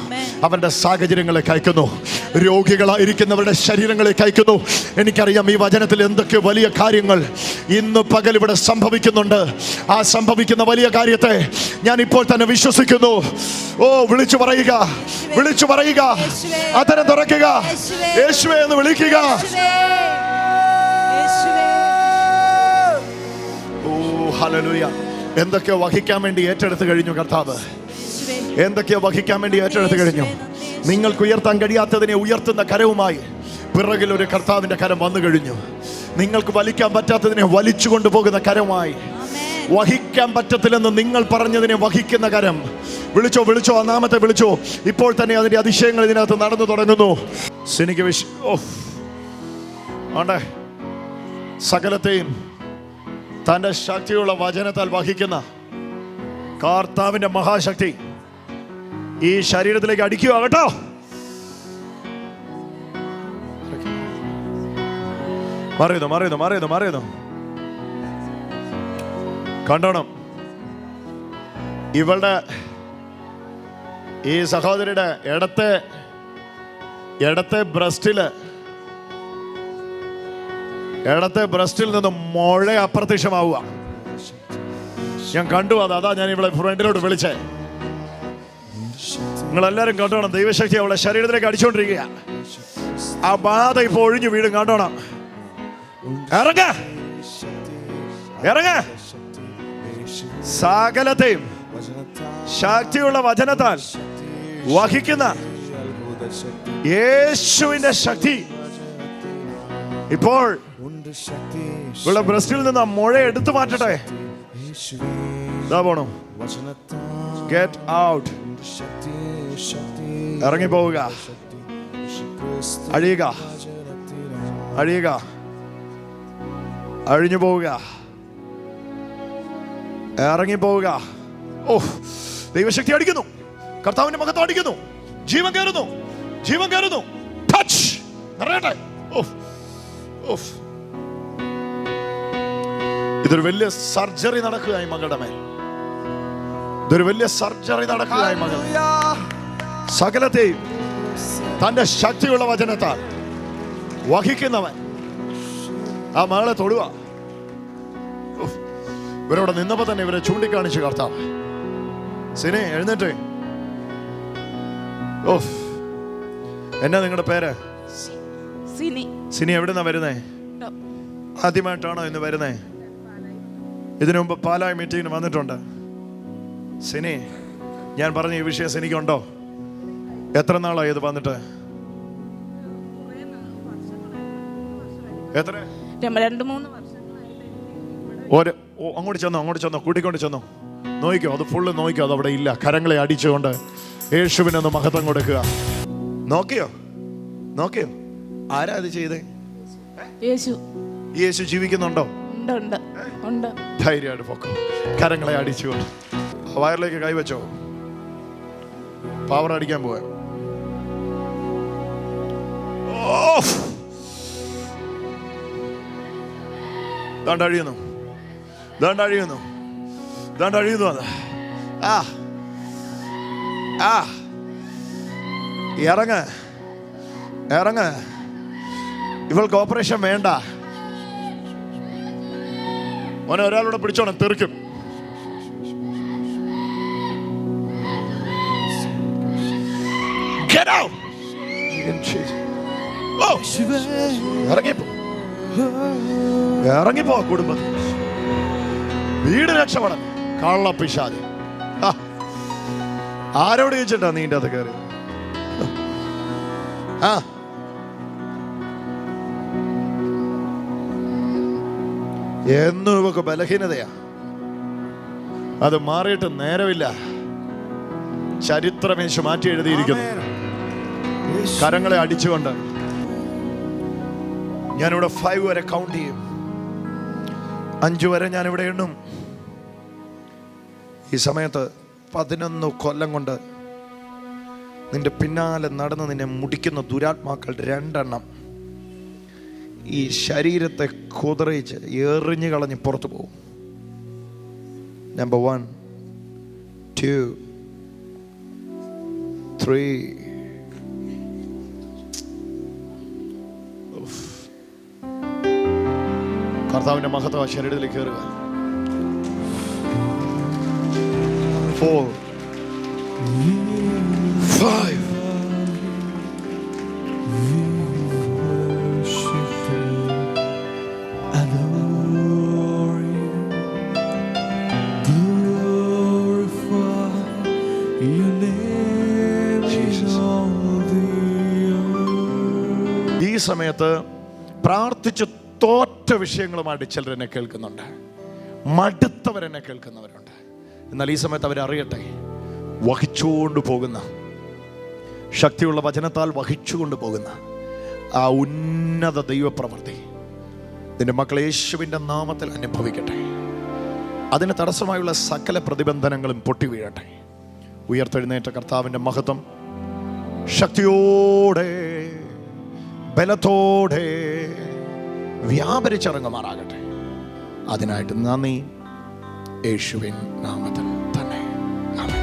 അവരുടെ സാഹചര്യങ്ങളിലേക്ക് അയക്കുന്നു. രോഗികളായിരിക്കുന്നവരുടെ ശരീരങ്ങളിലേക്ക് അയക്കുന്നു. എനിക്കറിയാം ഈ വചനത്തിൽ എന്തൊക്കെ വലിയ കാര്യങ്ങൾ ഇന്ന് പകൽ ഇവിടെ സംഭവിക്കുന്നുണ്ട്. ആ സംഭവിക്കുന്ന വലിയ കാര്യത്തെ ഞാൻ ഇപ്പോൾ തന്നെ വിശ്വസിക്കുന്നു. ഓ, വിളിച്ചു പറയുക, വിളിച്ചു പറയുക, അതരം തുറക്കുക, യേശുവേ എന്ന് വിളിക്കുക. ഓ ഹല്ലേലൂയ. എന്തൊക്കെയോ വഹിക്കാൻ വേണ്ടി ഏറ്റെടുത്ത് കഴിഞ്ഞു കർത്താവ്. എന്തൊക്കെയോ വഹിക്കാൻ വേണ്ടി ഏറ്റെടുത്ത് കഴിഞ്ഞു. നിങ്ങൾക്ക് ഉയർത്താൻ കഴിയാത്തതിനെ ഉയർത്തുന്ന കരവുമായി പിറകിൽ ഒരു കർത്താവിന്റെ കരം വന്നു കഴിഞ്ഞു. നിങ്ങൾക്ക് വലിക്കാൻ പറ്റാത്തതിനെ വലിച്ചു കൊണ്ടുപോകുന്ന കരമായി, വഹിക്കാൻ പറ്റത്തില്ലെന്ന് നിങ്ങൾ പറഞ്ഞതിനെ വഹിക്കുന്ന കരം. വിളിച്ചോ വിളിച്ചോ, ആ നാമത്തെ വിളിച്ചോ. ഇപ്പോൾ തന്നെ അതിന്റെ അതിശയങ്ങൾ ഇതിനകത്ത് നടന്നു തുടങ്ങുന്നു. എനിക്ക് ആണ്ടേ സകലത്തെയും തൻ്റെ ശക്തിയുള്ള വചനത്താൽ വഹിക്കുന്ന കർത്താവിന്റെ മഹാശക്തി ഈ ശരീരത്തിലേക്ക് അടിക്കുക കേട്ടോ. മറിയുന്നു മറിയുന്നു മറിയുന്നു മറിയുന്നു. കണ്ടോണം, ഇവളുടെ ഈ സഹോദരിയുടെ ഇടത്തെ ബ്രസ്റ്റിൽ നിന്ന് മുഴ അപ്രത്യക്ഷമാവുക. ഞാൻ കണ്ടു. അതാ ഞാൻ ഇവിടെ ഫ്രണ്ടിലോട്ട് വിളിച്ചേ. നിങ്ങളെല്ലാരും കണ്ടോണം, ദൈവശക്തി അവളെ ശരീരത്തിലേക്ക് അടിച്ചുകൊണ്ടിരിക്കുക. ആ ബാധ ഇപ്പൊ ഒഴിഞ്ഞു വീടും. കണ്ടോണം, ഇറങ്ങ ഇറങ്ങ. സകലത്തെയും ശക്തിയുള്ള വചനത്താൽ വഹിക്കുന്ന യേശുവിന്റെ ശക്തി ഇപ്പോൾ ഇവിടെ ബ്രസ്റ്റിൽ നിന്ന് ആ മുഴ എടുത്തു മാറ്റട്ടെ. പോണു. Get out. ഇറങ്ങി പോവുക. അഴിയുക അഴിയുക അഴിഞ്ഞു പോവുക. ഇറങ്ങി പോവുക. ഓ, ദൈവശക്തി അടിക്കുന്നു. കർത്താവിന്റെ മഹത്വം അടിക്കുന്നു. ജീവൻ കയറുന്നു, ജീവൻ കയറുന്നു. ടച്ച് അറിയട്ടെ. ഇതൊരു വലിയ സർജറി നടക്കുകയായി മകളുടെ മേൽ. ഇതൊരു വലിയ സർജറി നടക്കുകയായി മകൾ. സകലത്തെയും തന്റെ ശക്തിയുള്ള വചനത്താൽ വഹിക്കുന്നവൻ ആ മകളെ തൊടുക. ഇവരോട് നിന്നപ്പോ തന്നെ ഇവരെ ചൂണ്ടിക്കാണിച്ചു കർത്താവ്. സിനെ എഴുന്നേറ്റ്. ഓ, എന്നാ നിങ്ങളുടെ പേര്? സിനി. എവിടുന്നാ വരുന്നേ? ആദ്യമായിട്ടാണോ ഇന്ന് വരുന്നേ? ഇതിനു മുമ്പ് പാലായി മീറ്റിങ്ങിന് വന്നിട്ടുണ്ട്. സിനി, ഞാൻ പറഞ്ഞ ഈ വിഷയം സിനിക്കുണ്ടോ? എത്ര നാളായി ഇത് വന്നിട്ട്? എത്ര? 2-3 വർഷം. അങ്ങോട്ട് ചെന്നോ, കൂട്ടിക്കൊണ്ട് ചെന്നോ. നോക്കിക്കോ, അത് ഫുള്ള് നോക്കിക്കോ. അത് അവിടെ ഇല്ല. കരങ്ങളെ അടിച്ചുകൊണ്ട് യേശുവിനൊന്ന് മഹത്വം കൊടുക്കുക. നോക്കിയോ ആരാ അത് ചെയ്തേ? യേശു ജീവിക്കുന്നുണ്ടോ? ധൈര്യമായിട്ട് പൊക്കോ. കരങ്ങളെ അടിച്ചുകൊണ്ട് വയറിലേക്ക് കൈവച്ചോ. പവർ അടിക്കാൻ പോവാ. ദാണ്ടഴിയുന്നു അത്. ഇറങ്ങ്. ഇവൾക്ക് ഓപ്പറേഷൻ വേണ്ട. മോനെ ഒരാളോട് പിടിച്ചോണം, തെറിക്കും. ഇറങ്ങിപ്പോ കുടുംബത്തിൽ. വീട് രക്ഷപ്പെടാൻ കള്ളപ്പിശാച്. ആരോട് ചോദിച്ചിട്ടാ നീന്റെ അത് കയറി? എന്നും ഇവക്ക് ബലഹീനതയാ. അത് മാറിയിട്ട് നേരമില്ല. ചരിത്രമേശു മാറ്റി എഴുതിയിരിക്കുന്നു. കരങ്ങളെ അടിച്ചുകൊണ്ട് ഞാനിവിടെ 5 വരെ കൗണ്ട് ചെയ്യും. 5 വരെ ഞാനിവിടെ എണ്ണും. ഈ സമയത്ത് 11 കൊല്ലം കൊണ്ട് നിന്റെ പിന്നാലെ നടന്ന് നിന്നെ മുടിക്കുന്ന ദുരാത്മാക്കൾ 2 എണ്ണം ഈ ശരീരത്തെ കുതറിച്ച് എറിഞ്ഞു കളഞ്ഞ് പുറത്തു പോകും. നമ്പർ 1, 2, 3. കർത്താവിന്റെ മഹത്വ ശരീരത്തിലേക്ക് കയറുക. 4, 5. ഈ സമയത്ത് പ്രാർത്ഥിച്ച് തോറ്റ വിഷയങ്ങളുമായിട്ട് ചിലരെന്നെ കേൾക്കുന്നുണ്ട്. മടുത്തവരെന്നെ കേൾക്കുന്നവരുണ്ട്. എന്നാൽ ഈ സമയത്ത് അവരറിയട്ടെ, വഹിച്ചുകൊണ്ട് പോകുന്ന, ശക്തിയുള്ള വചനത്താൽ വഹിച്ചുകൊണ്ട് പോകുന്ന ആ ഉന്നത ദൈവപ്രവൃത്തി നിന്റെ മക്കൾ യേശുവിൻ്റെ നാമത്തിൽ അനുഭവിക്കട്ടെ. അതിന് തടസ്സമായുള്ള സകല പ്രതിബന്ധനങ്ങളും പൊട്ടി വീഴട്ടെ. ഉയർത്തെഴുന്നേറ്റ കർത്താവിൻ്റെ മഹത്വം ശക്തിയോടെ ബലത്തോടെ വ്യാപരിച്ചിറങ്ങുമാറാകട്ടെ. അതിനായിട്ട് നന്ദി, യേശുവിൻ നാമത്തിൽ തന്നെ. ആമേൻ.